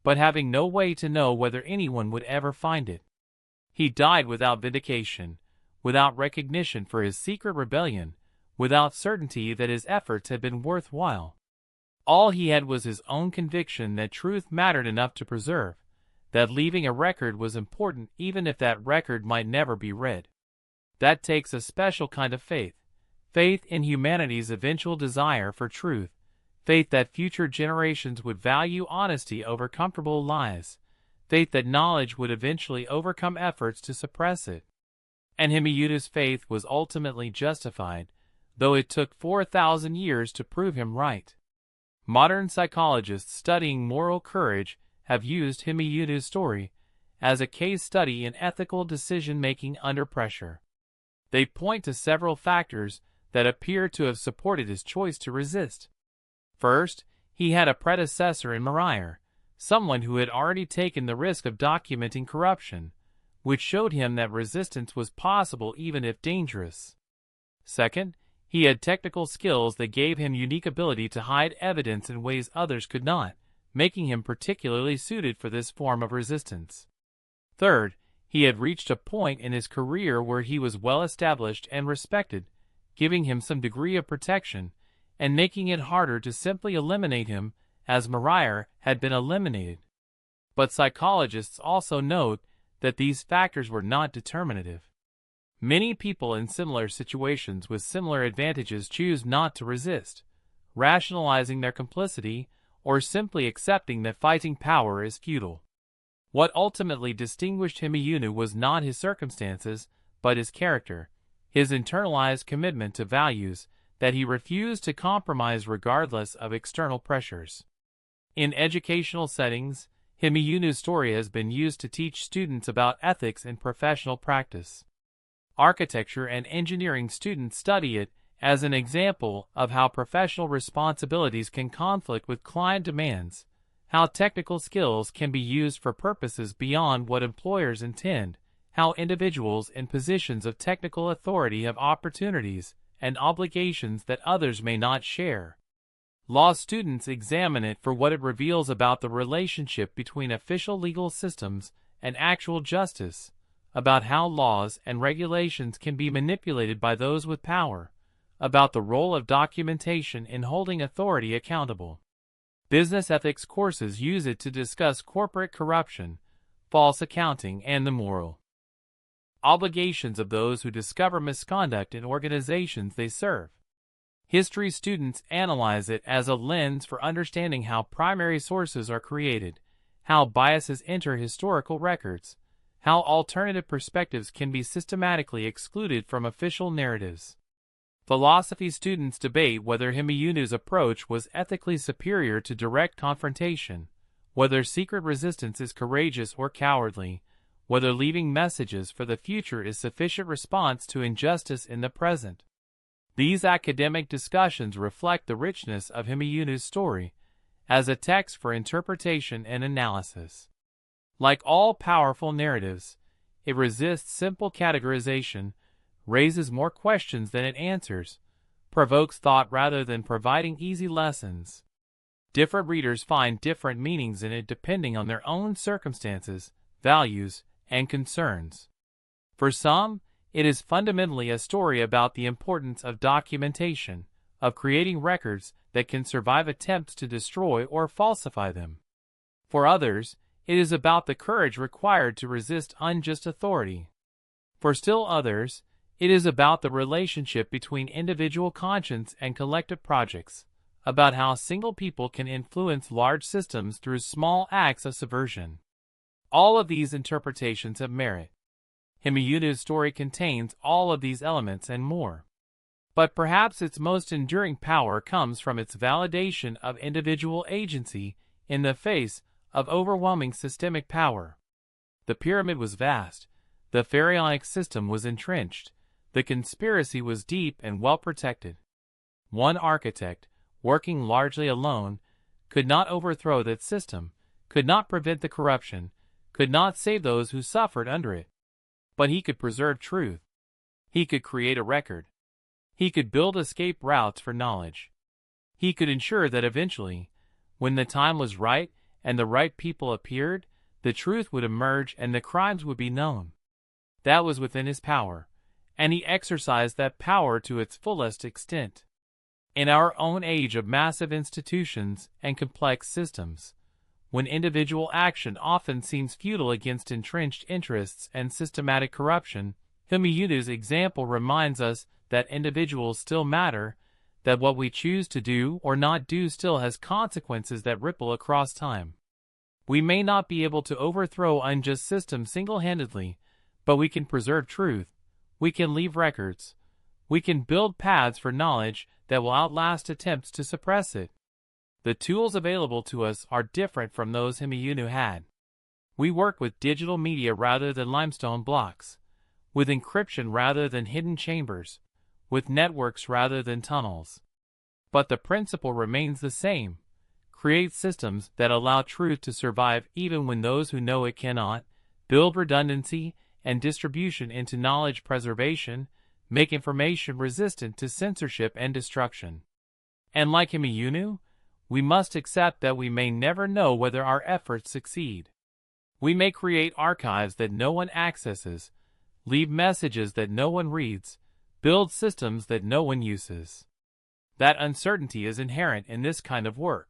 but having no way to know whether anyone would ever find it. He died without vindication, without recognition for his secret rebellion, without certainty that his efforts had been worthwhile. All he had was his own conviction that truth mattered enough to preserve, that leaving a record was important even if that record might never be read. That takes a special kind of faith, faith in humanity's eventual desire for truth, faith that future generations would value honesty over comfortable lies, faith that knowledge would eventually overcome efforts to suppress it. And Himeyunu's faith was ultimately justified, though it took 4,000 years to prove him right. Modern psychologists studying moral courage have used Himeyunu's story as a case study in ethical decision-making under pressure. They point to several factors that appear to have supported his choice to resist. First, he had a predecessor in Moriah, someone who had already taken the risk of documenting corruption, which showed him that resistance was possible even if dangerous. Second, he had technical skills that gave him unique ability to hide evidence in ways others could not, making him particularly suited for this form of resistance. Third, he had reached a point in his career where he was well established and respected, giving him some degree of protection, and making it harder to simply eliminate him, as Moriah had been eliminated. But psychologists also note that these factors were not determinative. Many people in similar situations with similar advantages choose not to resist, rationalizing their complicity or simply accepting that fighting power is futile. What ultimately distinguished Himeyunu was not his circumstances, but his character, his internalized commitment to values that he refused to compromise regardless of external pressures. In educational settings, Himeyunu's story has been used to teach students about ethics in professional practice. Architecture and engineering students study it as an example of how professional responsibilities can conflict with client demands, how technical skills can be used for purposes beyond what employers intend, how individuals in positions of technical authority have opportunities and obligations that others may not share. Law students examine it for what it reveals about the relationship between official legal systems and actual justice, about how laws and regulations can be manipulated by those with power, about the role of documentation in holding authority accountable. Business ethics courses use it to discuss corporate corruption, false accounting, and the moral obligations of those who discover misconduct in organizations they serve. History students analyze it as a lens for understanding how primary sources are created, how biases enter historical records, how alternative perspectives can be systematically excluded from official narratives. Philosophy students debate whether Himeyunu's approach was ethically superior to direct confrontation, whether secret resistance is courageous or cowardly, whether leaving messages for the future is sufficient response to injustice in the present. These academic discussions reflect the richness of Himeyunu's story as a text for interpretation and analysis. Like all powerful narratives, it resists simple categorization, raises more questions than it answers, provokes thought rather than providing easy lessons. Different readers find different meanings in it depending on their own circumstances, values, and concerns. For some, it is fundamentally a story about the importance of documentation, of creating records that can survive attempts to destroy or falsify them. For others, it is about the courage required to resist unjust authority. For still others, it is about the relationship between individual conscience and collective projects, about how single people can influence large systems through small acts of subversion. All of these interpretations have merit. Himeyunu's story contains all of these elements and more. But perhaps its most enduring power comes from its validation of individual agency in the face of overwhelming systemic power. The pyramid was vast, the pharaonic system was entrenched, the conspiracy was deep and well protected. One architect, working largely alone, could not overthrow that system, could not prevent the corruption, could not save those who suffered under it. But he could preserve truth. He could create a record. He could build escape routes for knowledge. He could ensure that eventually, when the time was right and the right people appeared, the truth would emerge and the crimes would be known. That was within his power, and he exercised that power to its fullest extent. In our own age of massive institutions and complex systems, when individual action often seems futile against entrenched interests and systematic corruption, Himeyunu's example reminds us that individuals still matter, that what we choose to do or not do still has consequences that ripple across time. We may not be able to overthrow unjust systems single-handedly, but we can preserve truth, we can leave records, we can build paths for knowledge that will outlast attempts to suppress it. The tools available to us are different from those Himeyunu had. We work with digital media rather than limestone blocks. with encryption rather than hidden chambers, with networks rather than tunnels. But the principle remains the same. Create systems that allow truth to survive even when those who know it cannot, build redundancy and distribution into knowledge preservation, make information resistant to censorship and destruction. And like Himeyunu, we must accept that we may never know whether our efforts succeed. We may create archives that no one accesses, leave messages that no one reads, build systems that no one uses. That uncertainty is inherent in this kind of work.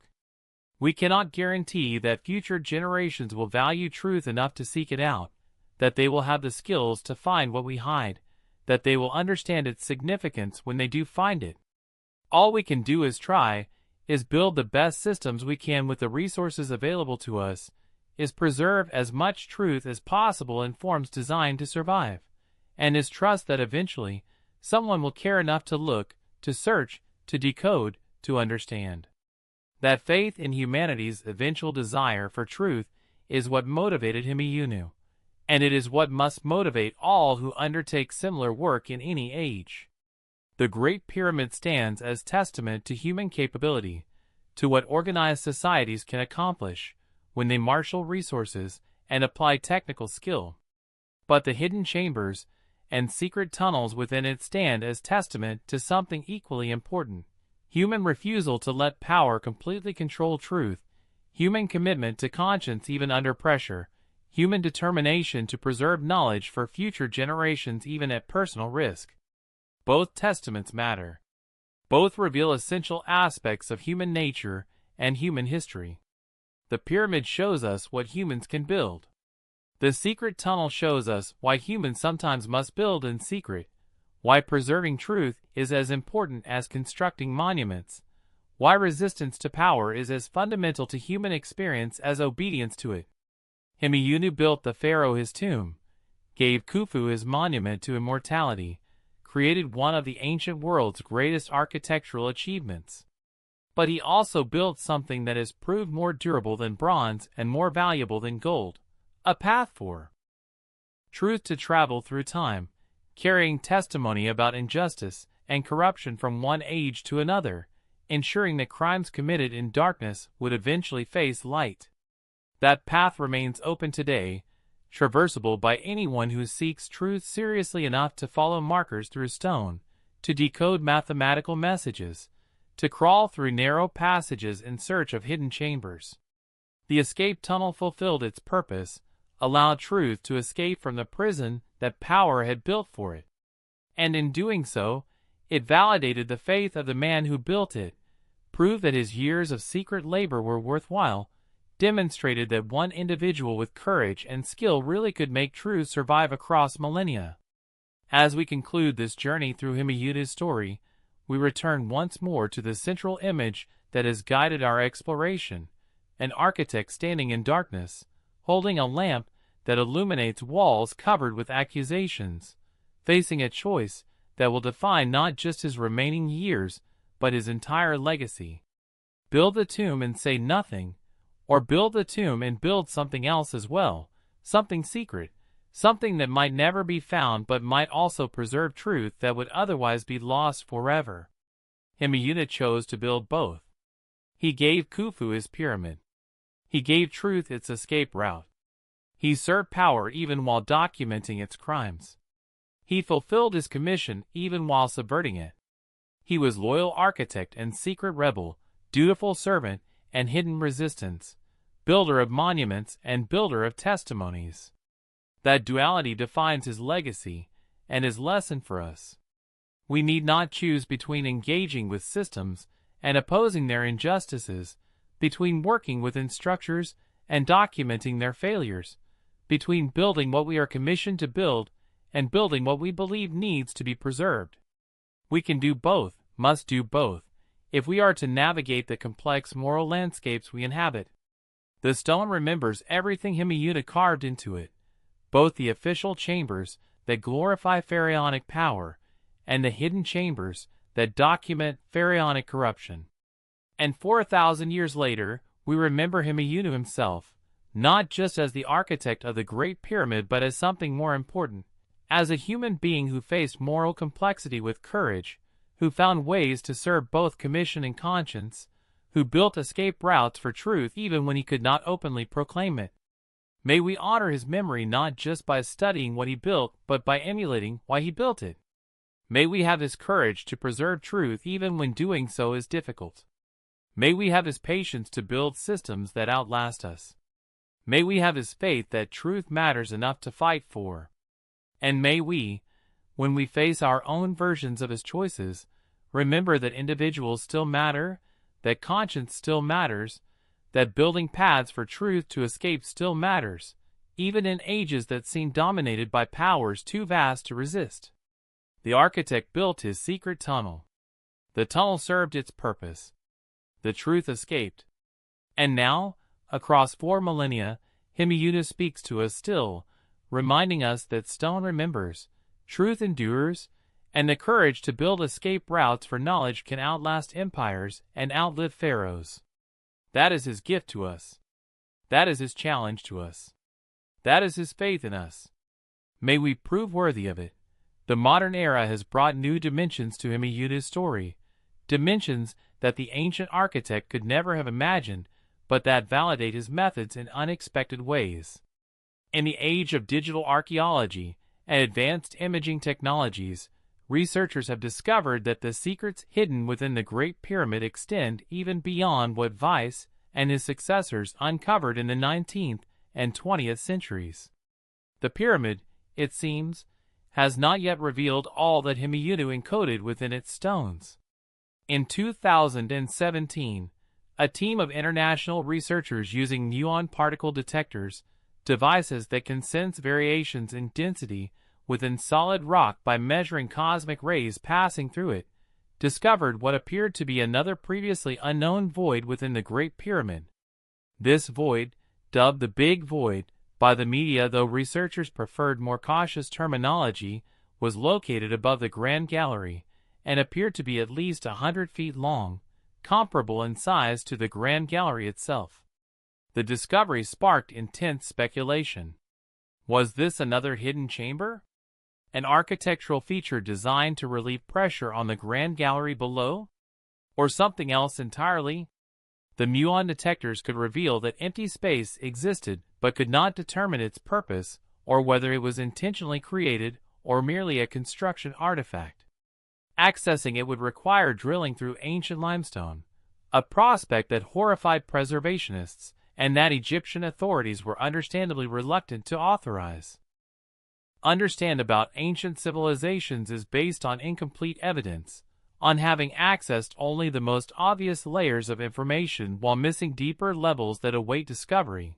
We cannot guarantee that future generations will value truth enough to seek it out, that they will have the skills to find what we hide, that they will understand its significance when they do find it. All we can do is build the best systems we can with the resources available to us, is preserve as much truth as possible in forms designed to survive, and is trust that eventually someone will care enough to look, to search, to decode, to understand. That faith in humanity's eventual desire for truth is what motivated Himeyunu, and it is what must motivate all who undertake similar work in any age. The Great Pyramid stands as testament to human capability, to what organized societies can accomplish when they marshal resources and apply technical skill. But the hidden chambers and secret tunnels within it stand as testament to something equally important: human refusal to let power completely control truth, human commitment to conscience even under pressure, human determination to preserve knowledge for future generations even at personal risk. Both testaments matter. Both reveal essential aspects of human nature and human history. The pyramid shows us what humans can build. The secret tunnel shows us why humans sometimes must build in secret, why preserving truth is as important as constructing monuments, why resistance to power is as fundamental to human experience as obedience to it. Himeyunu built the Pharaoh his tomb, gave Khufu his monument to immortality, created one of the ancient world's greatest architectural achievements. But he also built something that has proved more durable than bronze and more valuable than gold: a path for truth to travel through time, carrying testimony about injustice and corruption from one age to another, ensuring that crimes committed in darkness would eventually face light. That path remains open today, traversable by anyone who seeks truth seriously enough to follow markers through stone, to decode mathematical messages, to crawl through narrow passages in search of hidden chambers. The escape tunnel fulfilled its purpose, allowed truth to escape from the prison that power had built for it. And in doing so, it validated the faith of the man who built it, proved that his years of secret labor were worthwhile, demonstrated that one individual with courage and skill really could make truth survive across millennia. As we conclude this journey through Himeyunu's story, we return once more to the central image that has guided our exploration: an architect standing in darkness, holding a lamp that illuminates walls covered with accusations, facing a choice that will define not just his remaining years, but his entire legacy. Build the tomb and say nothing, or build the tomb and build something else as well, something secret, something that might never be found but might also preserve truth that would otherwise be lost forever. Himeyunu chose to build both. He gave Khufu his pyramid. He gave truth its escape route. He served power even while documenting its crimes. He fulfilled his commission even while subverting it. He was loyal architect and secret rebel, dutiful servant and hidden resistance, builder of monuments and builder of testimonies. That duality defines his legacy and his lesson for us. We need not choose between engaging with systems and opposing their injustices, between working within structures and documenting their failures, between building what we are commissioned to build and building what we believe needs to be preserved. We can do both, must do both, if we are to navigate the complex moral landscapes we inhabit. The stone remembers everything Himeyunu carved into it, both the official chambers that glorify pharaonic power and the hidden chambers that document pharaonic corruption. And 4,000 years later, we remember Himeyunu himself, not just as the architect of the Great Pyramid but as something more important, As a human being who faced moral complexity with courage, who found ways to serve both commission and conscience, who built escape routes for truth even when he could not openly proclaim it. May we honor his memory not just by studying what he built, but by emulating why he built it. May we have his courage to preserve truth even when doing so is difficult. May we have his patience to build systems that outlast us. May we have his faith that truth matters enough to fight for. And may we, when we face our own versions of his choices, remember that individuals still matter, that conscience still matters, that building paths for truth to escape still matters, even in ages that seem dominated by powers too vast to resist. The architect built his secret tunnel. The tunnel served its purpose. The truth escaped. And now, across 4 millennia, Hemiunu speaks to us still, reminding us that stone remembers, truth endures, and the courage to build escape routes for knowledge can outlast empires and outlive pharaohs. That is his gift to us. That is his challenge to us. That is his faith in us. May we prove worthy of it. The modern era has brought new dimensions to Hemiunu's story, dimensions that the ancient architect could never have imagined, but that validate his methods in unexpected ways. In the age of digital archaeology and advanced imaging technologies, researchers have discovered that the secrets hidden within the Great Pyramid extend even beyond what Weiss and his successors uncovered in the 19th and 20th centuries. The pyramid, it seems, has not yet revealed all that Hemiunu encoded within its stones. In 2017, a team of international researchers using muon particle detectors, devices that can sense variations in density within solid rock by measuring cosmic rays passing through it, discovered what appeared to be another previously unknown void within the Great Pyramid. This void, dubbed the Big Void by the media though researchers preferred more cautious terminology, was located above the Grand Gallery and appeared to be at least 100 feet long, comparable in size to the Grand Gallery itself. The discovery sparked intense speculation. Was this another hidden chamber? An architectural feature designed to relieve pressure on the Grand Gallery below? Or something else entirely? The muon detectors could reveal that empty space existed but could not determine its purpose or whether it was intentionally created or merely a construction artifact. Accessing it would require drilling through ancient limestone, a prospect that horrified preservationists and that Egyptian authorities were understandably reluctant to authorize. Understand about ancient civilizations is based on incomplete evidence, on having accessed only the most obvious layers of information while missing deeper levels that await discovery.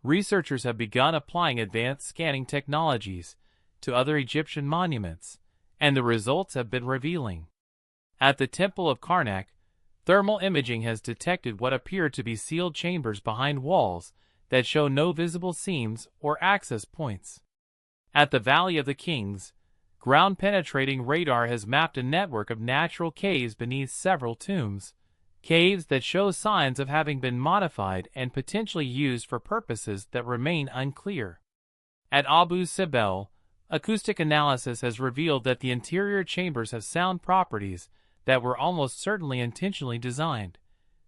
Researchers have begun applying advanced scanning technologies to other Egyptian monuments, and the results have been revealing. At the Temple of Karnak, thermal imaging has detected what appear to be sealed chambers behind walls that show no visible seams or access points. At the Valley of the Kings, ground-penetrating radar has mapped a network of natural caves beneath several tombs, caves that show signs of having been modified and potentially used for purposes that remain unclear. At Abu Simbel, acoustic analysis has revealed that the interior chambers have sound properties that were almost certainly intentionally designed,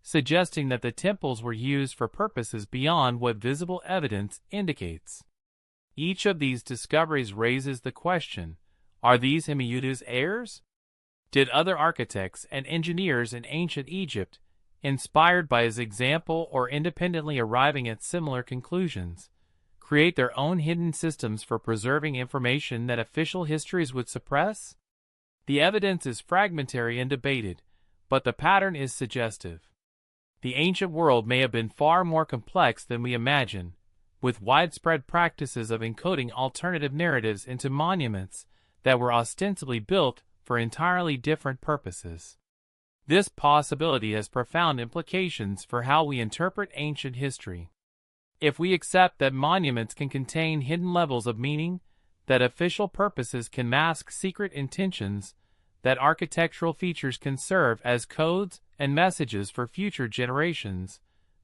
suggesting that the temples were used for purposes beyond what visible evidence indicates. Each of these discoveries raises the question, are these Hemiunu's heirs? Did other architects and engineers in ancient Egypt, inspired by his example or independently arriving at similar conclusions, create their own hidden systems for preserving information that official histories would suppress? The evidence is fragmentary and debated, but the pattern is suggestive. The ancient world may have been far more complex than we imagine, with widespread practices of encoding alternative narratives into monuments that were ostensibly built for entirely different purposes. This possibility has profound implications for how we interpret ancient history. If we accept that monuments can contain hidden levels of meaning, that official purposes can mask secret intentions, that architectural features can serve as codes and messages for future generations,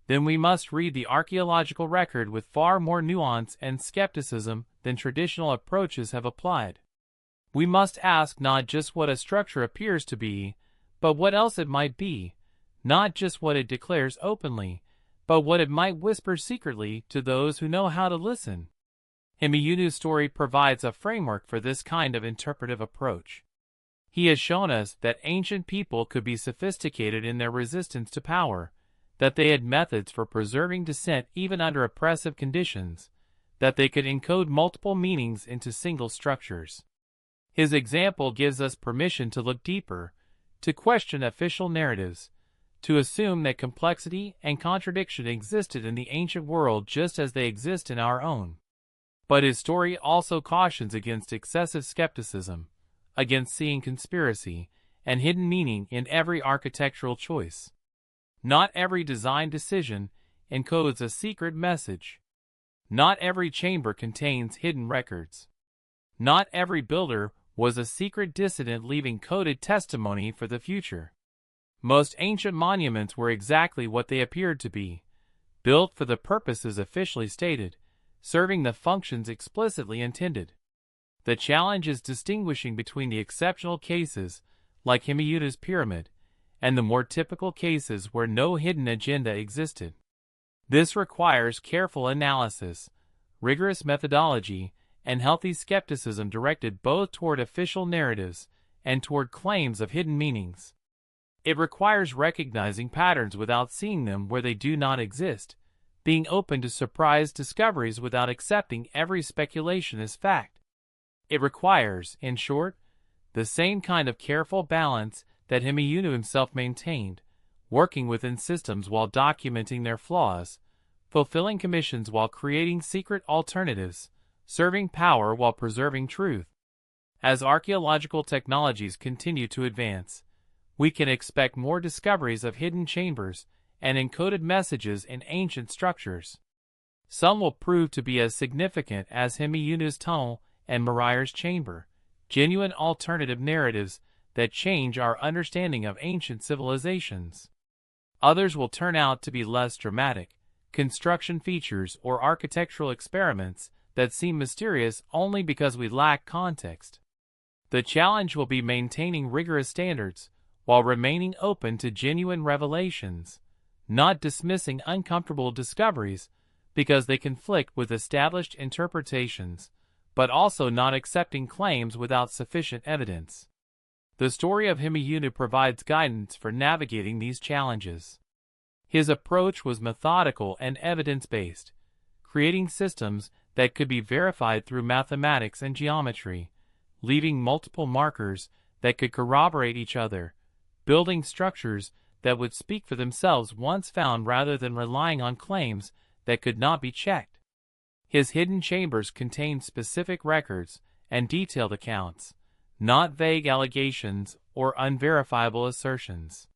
then we must read the archaeological record with far more nuance and skepticism than traditional approaches have applied. We must ask not just what a structure appears to be, but what else it might be, not just what it declares openly, but what it might whisper secretly to those who know how to listen. Himeyunu's story provides a framework for this kind of interpretive approach. He has shown us that ancient people could be sophisticated in their resistance to power, that they had methods for preserving dissent even under oppressive conditions, that they could encode multiple meanings into single structures. His example gives us permission to look deeper, to question official narratives, to assume that complexity and contradiction existed in the ancient world just as they exist in our own. But his story also cautions against excessive skepticism, against seeing conspiracy and hidden meaning in every architectural choice. Not every design decision encodes a secret message. Not every chamber contains hidden records. Not every builder was a secret dissident leaving coded testimony for the future. Most ancient monuments were exactly what they appeared to be, built for the purposes officially stated, serving the functions explicitly intended. The challenge is distinguishing between the exceptional cases, like Himeyunu's pyramid, and the more typical cases where no hidden agenda existed. This requires careful analysis, rigorous methodology, and healthy skepticism directed both toward official narratives and toward claims of hidden meanings. It requires recognizing patterns without seeing them where they do not exist, being open to surprise discoveries without accepting every speculation as fact. It requires, in short, the same kind of careful balance that Himeyunu himself maintained, working within systems while documenting their flaws, fulfilling commissions while creating secret alternatives, serving power while preserving truth. As archaeological technologies continue to advance, we can expect more discoveries of hidden chambers and encoded messages in ancient structures. Some will prove to be as significant as Himeyunu's tunnel and Moriar's chamber, genuine alternative narratives that change our understanding of ancient civilizations. Others will turn out to be less dramatic, construction features or architectural experiments that seem mysterious only because we lack context. The challenge will be maintaining rigorous standards while remaining open to genuine revelations, not dismissing uncomfortable discoveries because they conflict with established interpretations, but also not accepting claims without sufficient evidence. The story of Himeyunu provides guidance for navigating these challenges. His approach was methodical and evidence-based, creating systems that could be verified through mathematics and geometry, leaving multiple markers that could corroborate each other, building structures that would speak for themselves once found rather than relying on claims that could not be checked. His hidden chambers contained specific records and detailed accounts, not vague allegations or unverifiable assertions.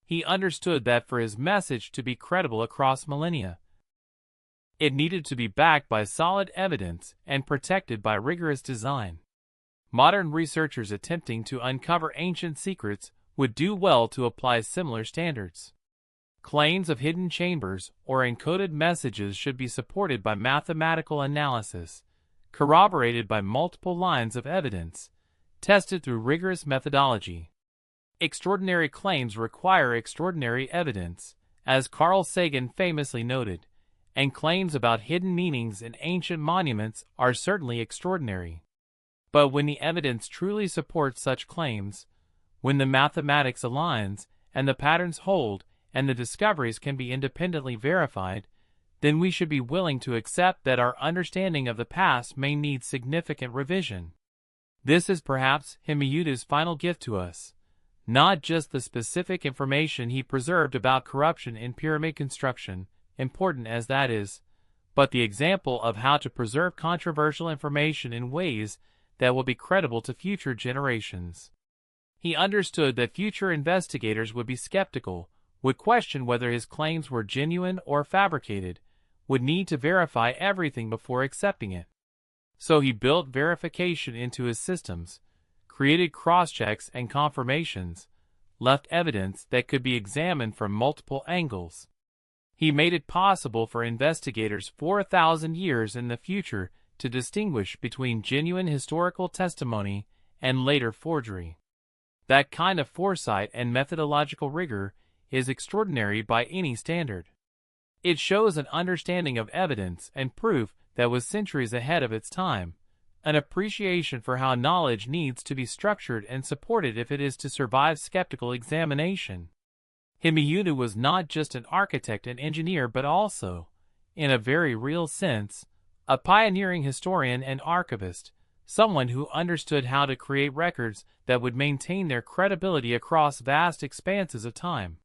He understood that for his message to be credible across millennia, it needed to be backed by solid evidence and protected by rigorous design. Modern researchers attempting to uncover ancient secrets would do well to apply similar standards. Claims of hidden chambers or encoded messages should be supported by mathematical analysis, corroborated by multiple lines of evidence, tested through rigorous methodology. Extraordinary claims require extraordinary evidence, as Carl Sagan famously noted, and claims about hidden meanings in ancient monuments are certainly extraordinary. But when the evidence truly supports such claims, when the mathematics aligns and the patterns hold and the discoveries can be independently verified, then we should be willing to accept that our understanding of the past may need significant revision. This is perhaps Himeyunu's final gift to us, not just the specific information he preserved about corruption in pyramid construction, important as that is, but the example of how to preserve controversial information in ways that will be credible to future generations. He understood that future investigators would be skeptical, would question whether his claims were genuine or fabricated, would need to verify everything before accepting it. So he built verification into his systems, created cross-checks and confirmations, left evidence that could be examined from multiple angles. He made it possible for investigators 4,000 years in the future to distinguish between genuine historical testimony and later forgery. That kind of foresight and methodological rigor is extraordinary by any standard. It shows an understanding of evidence and proof that was centuries ahead of its time, an appreciation for how knowledge needs to be structured and supported if it is to survive skeptical examination. Himeyunu was not just an architect and engineer but also, in a very real sense, a pioneering historian and archivist, someone who understood how to create records that would maintain their credibility across vast expanses of time.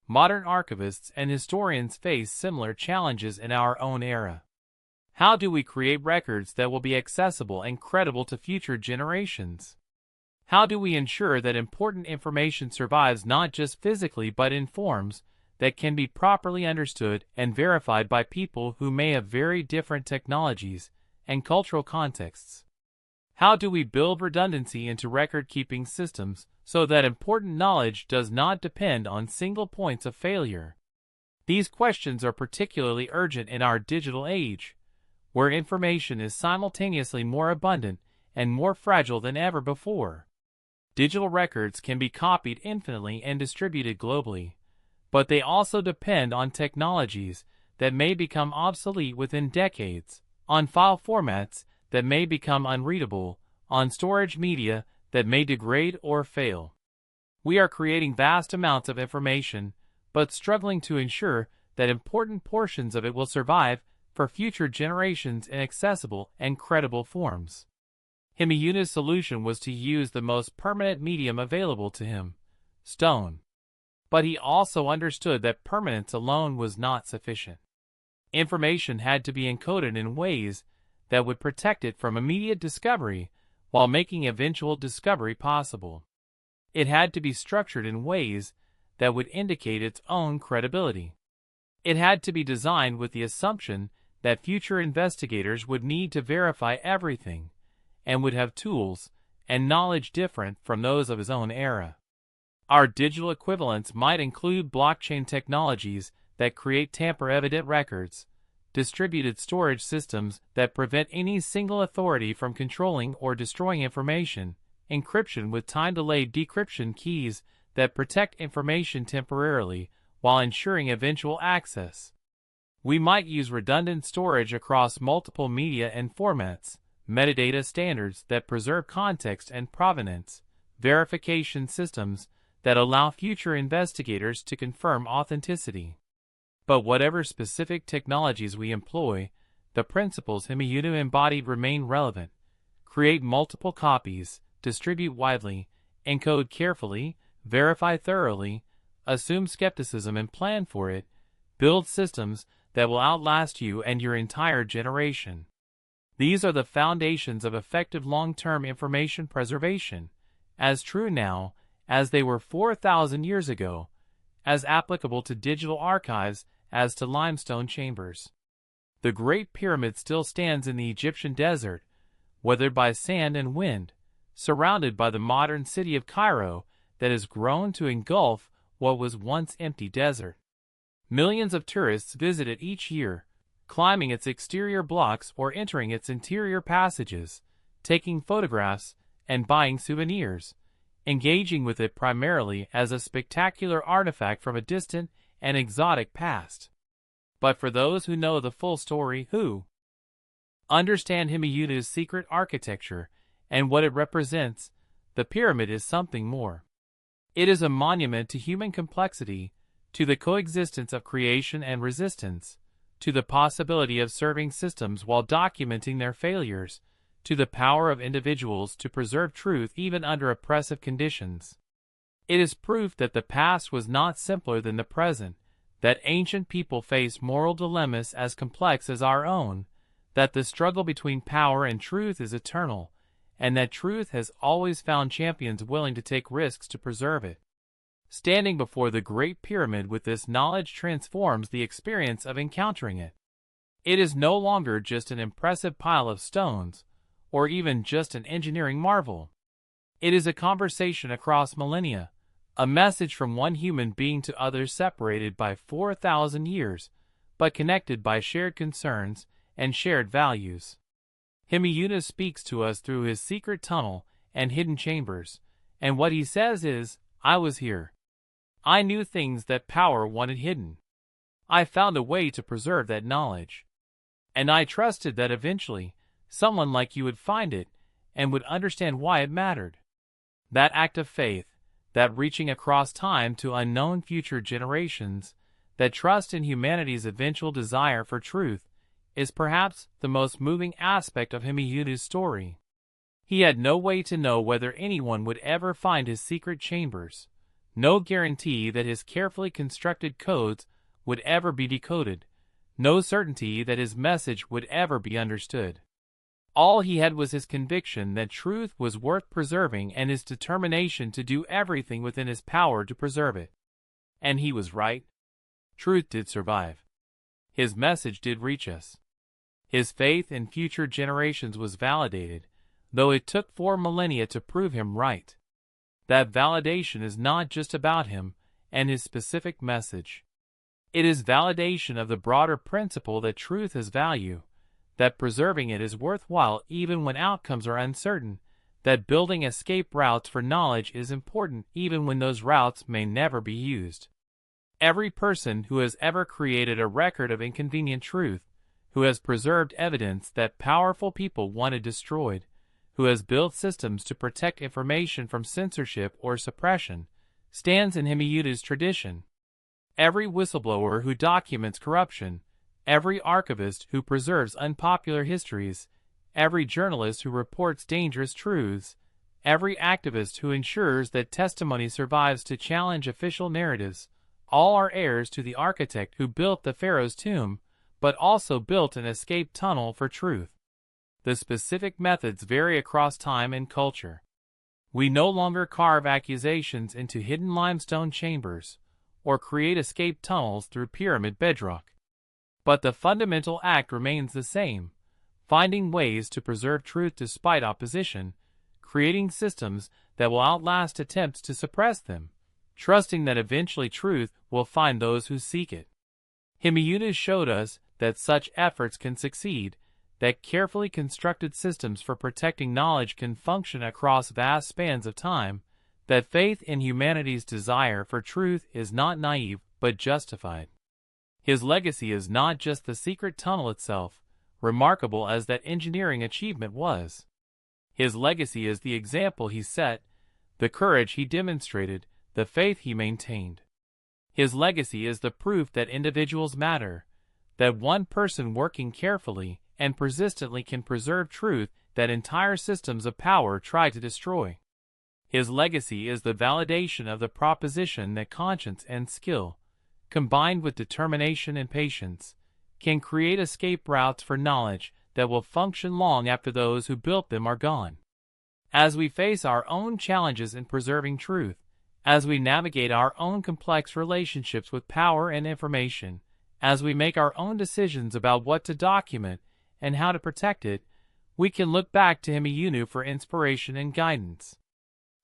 Modern archivists and historians face similar challenges in our own era. How do we create records that will be accessible and credible to future generations? How do we ensure that important information survives not just physically but in forms that can be properly understood and verified by people who may have very different technologies and cultural contexts? How do we build redundancy into record-keeping systems so that important knowledge does not depend on single points of failure? These questions are particularly urgent in our digital age, where information is simultaneously more abundant and more fragile than ever before. Digital records can be copied infinitely and distributed globally, but they also depend on technologies that may become obsolete within decades, on file formats that may become unreadable, on storage media that may degrade or fail. We are creating vast amounts of information, but struggling to ensure that important portions of it will survive for future generations in accessible and credible forms. Himeyunu's solution was to use the most permanent medium available to him, stone. But he also understood that permanence alone was not sufficient. Information had to be encoded in ways that would protect it from immediate discovery while making eventual discovery possible. It had to be structured in ways that would indicate its own credibility. It had to be designed with the assumption that future investigators would need to verify everything and would have tools and knowledge different from those of his own era. Our digital equivalents might include blockchain technologies that create tamper-evident records, distributed storage systems that prevent any single authority from controlling or destroying information, encryption with time-delayed decryption keys that protect information temporarily while ensuring eventual access. We might use redundant storage across multiple media and formats, metadata standards that preserve context and provenance, verification systems that allow future investigators to confirm authenticity. But whatever specific technologies we employ, the principles Himeyunu embodied remain relevant. Create multiple copies, distribute widely, encode carefully, verify thoroughly, assume skepticism and plan for it, build systems that will outlast you and your entire generation. These are the foundations of effective long-term information preservation, as true now as they were 4,000 years ago, as applicable to digital archives as to limestone chambers. The Great Pyramid still stands in the Egyptian desert, weathered by sand and wind, surrounded by the modern city of Cairo that has grown to engulf what was once empty desert. Millions of tourists visit it each year, climbing its exterior blocks or entering its interior passages, taking photographs and buying souvenirs, engaging with it primarily as a spectacular artifact from a distant and exotic past. But for those who know the full story, who understand Himeyunu's secret architecture and what it represents, the pyramid is something more. It is a monument to human complexity, to the coexistence of creation and resistance, to the possibility of serving systems while documenting their failures, to the power of individuals to preserve truth even under oppressive conditions. It is proof that the past was not simpler than the present, that ancient people faced moral dilemmas as complex as our own, that the struggle between power and truth is eternal, and that truth has always found champions willing to take risks to preserve it. Standing before the Great Pyramid with this knowledge transforms the experience of encountering it. It is no longer just an impressive pile of stones, or even just an engineering marvel. It is a conversation across millennia, A message from one human being to others separated by 4,000 years, but connected by shared concerns and shared values. Himiyuna speaks to us through his secret tunnel and hidden chambers, and what he says is, I was here. I knew things that power wanted hidden. I found a way to preserve that knowledge. And I trusted that eventually, someone like you would find it and would understand why it mattered. That act of faith, that reaching across time to unknown future generations, that trust in humanity's eventual desire for truth, is perhaps the most moving aspect of Himiyuna's story. He had no way to know whether anyone would ever find his secret chambers, no guarantee that his carefully constructed codes would ever be decoded, no certainty that his message would ever be understood. All he had was his conviction that truth was worth preserving and his determination to do everything within his power to preserve it. And he was right. Truth did survive. His message did reach us. His faith in future generations was validated, though it took 4 millennia to prove him right. That validation is not just about him and his specific message. It is validation of the broader principle that truth has value, that preserving it is worthwhile even when outcomes are uncertain, that building escape routes for knowledge is important even when those routes may never be used. Every person who has ever created a record of inconvenient truth, who has preserved evidence that powerful people wanted destroyed, who has built systems to protect information from censorship or suppression, stands in Himiyuna's tradition. Every whistleblower who documents corruption, every archivist who preserves unpopular histories, every journalist who reports dangerous truths, every activist who ensures that testimony survives to challenge official narratives, all are heirs to the architect who built the Pharaoh's tomb, but also built an escape tunnel for truth. The specific methods vary across time and culture. We no longer carve accusations into hidden limestone chambers, or create escape tunnels through pyramid bedrock. But the fundamental act remains the same, finding ways to preserve truth despite opposition, creating systems that will outlast attempts to suppress them, trusting that eventually truth will find those who seek it. Himiyuna showed us that such efforts can succeed, that carefully constructed systems for protecting knowledge can function across vast spans of time, that faith in humanity's desire for truth is not naive but justified. His legacy is not just the secret tunnel itself, remarkable as that engineering achievement was. His legacy is the example he set, the courage he demonstrated, the faith he maintained. His legacy is the proof that individuals matter, that one person working carefully and persistently can preserve truth that entire systems of power try to destroy. His legacy is the validation of the proposition that conscience and skill, combined with determination and patience, can create escape routes for knowledge that will function long after those who built them are gone. As we face our own challenges in preserving truth, as we navigate our own complex relationships with power and information, as we make our own decisions about what to document and how to protect it, we can look back to Himiyuna for inspiration and guidance.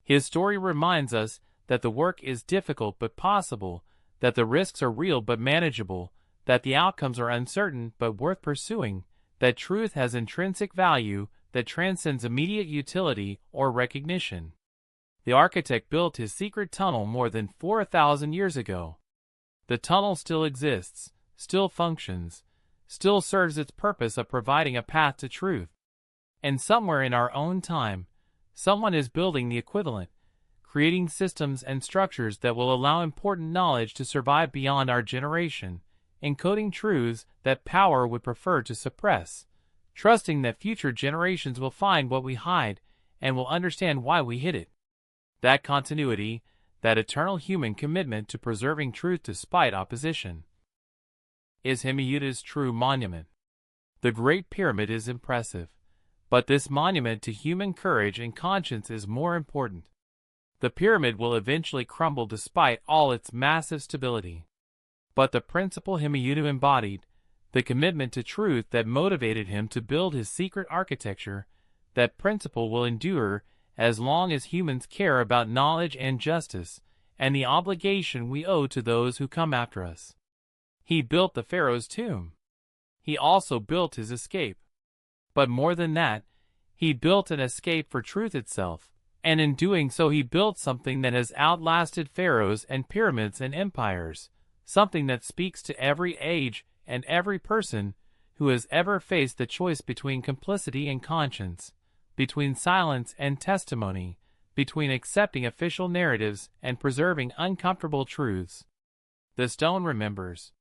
His story reminds us that the work is difficult but possible, that the risks are real but manageable, that the outcomes are uncertain but worth pursuing, that truth has intrinsic value that transcends immediate utility or recognition. The architect built his secret tunnel more than 4,000 years ago. The tunnel still exists, still functions, still serves its purpose of providing a path to truth. And somewhere in our own time, someone is building the equivalent, creating systems and structures that will allow important knowledge to survive beyond our generation, encoding truths that power would prefer to suppress, trusting that future generations will find what we hide and will understand why we hid it. That continuity, that eternal human commitment to preserving truth despite opposition, is Himiyuna's true monument. The Great Pyramid is impressive, but this monument to human courage and conscience is more important. The pyramid will eventually crumble despite all its massive stability. But the principle Himiyuna embodied, the commitment to truth that motivated him to build his secret architecture, that principle will endure as long as humans care about knowledge and justice, and the obligation we owe to those who come after us. He built the Pharaoh's tomb. He also built his escape. But more than that, he built an escape for truth itself, and in doing so he built something that has outlasted pharaohs and pyramids and empires, something that speaks to every age and every person who has ever faced the choice between complicity and conscience, between silence and testimony, between accepting official narratives and preserving uncomfortable truths. The stone remembers.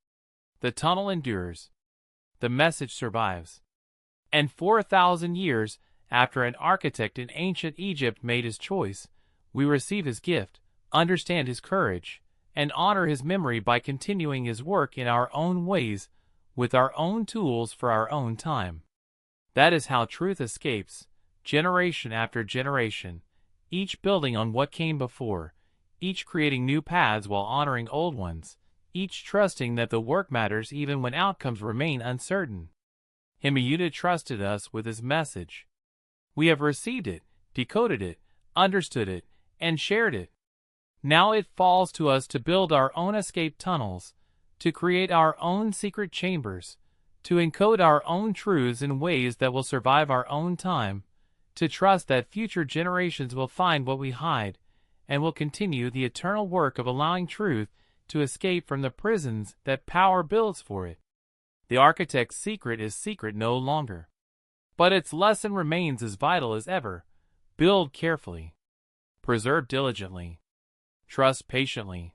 The tunnel endures. The message survives. And 4,000 years after an architect in ancient Egypt made his choice, we receive his gift, understand his courage, and honor his memory by continuing his work in our own ways, with our own tools for our own time. That is how truth escapes, generation after generation, each building on what came before, each creating new paths while honoring old ones, each trusting that the work matters even when outcomes remain uncertain. Himiyuda trusted us with his message. We have received it, decoded it, understood it, and shared it. Now it falls to us to build our own escape tunnels, to create our own secret chambers, to encode our own truths in ways that will survive our own time, to trust that future generations will find what we hide, and will continue the eternal work of allowing truth to escape from the prisons that power builds for it. The architect's secret is secret no longer. But its lesson remains as vital as ever. Build carefully. Preserve diligently. Trust patiently.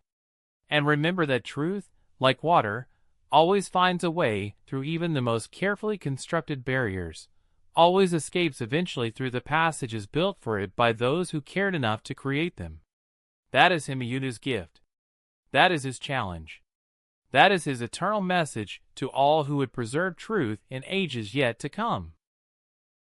And remember that truth, like water, always finds a way through even the most carefully constructed barriers, always escapes eventually through the passages built for it by those who cared enough to create them. That is Himiyuda's gift. That is his challenge. That is his eternal message to all who would preserve truth in ages yet to come.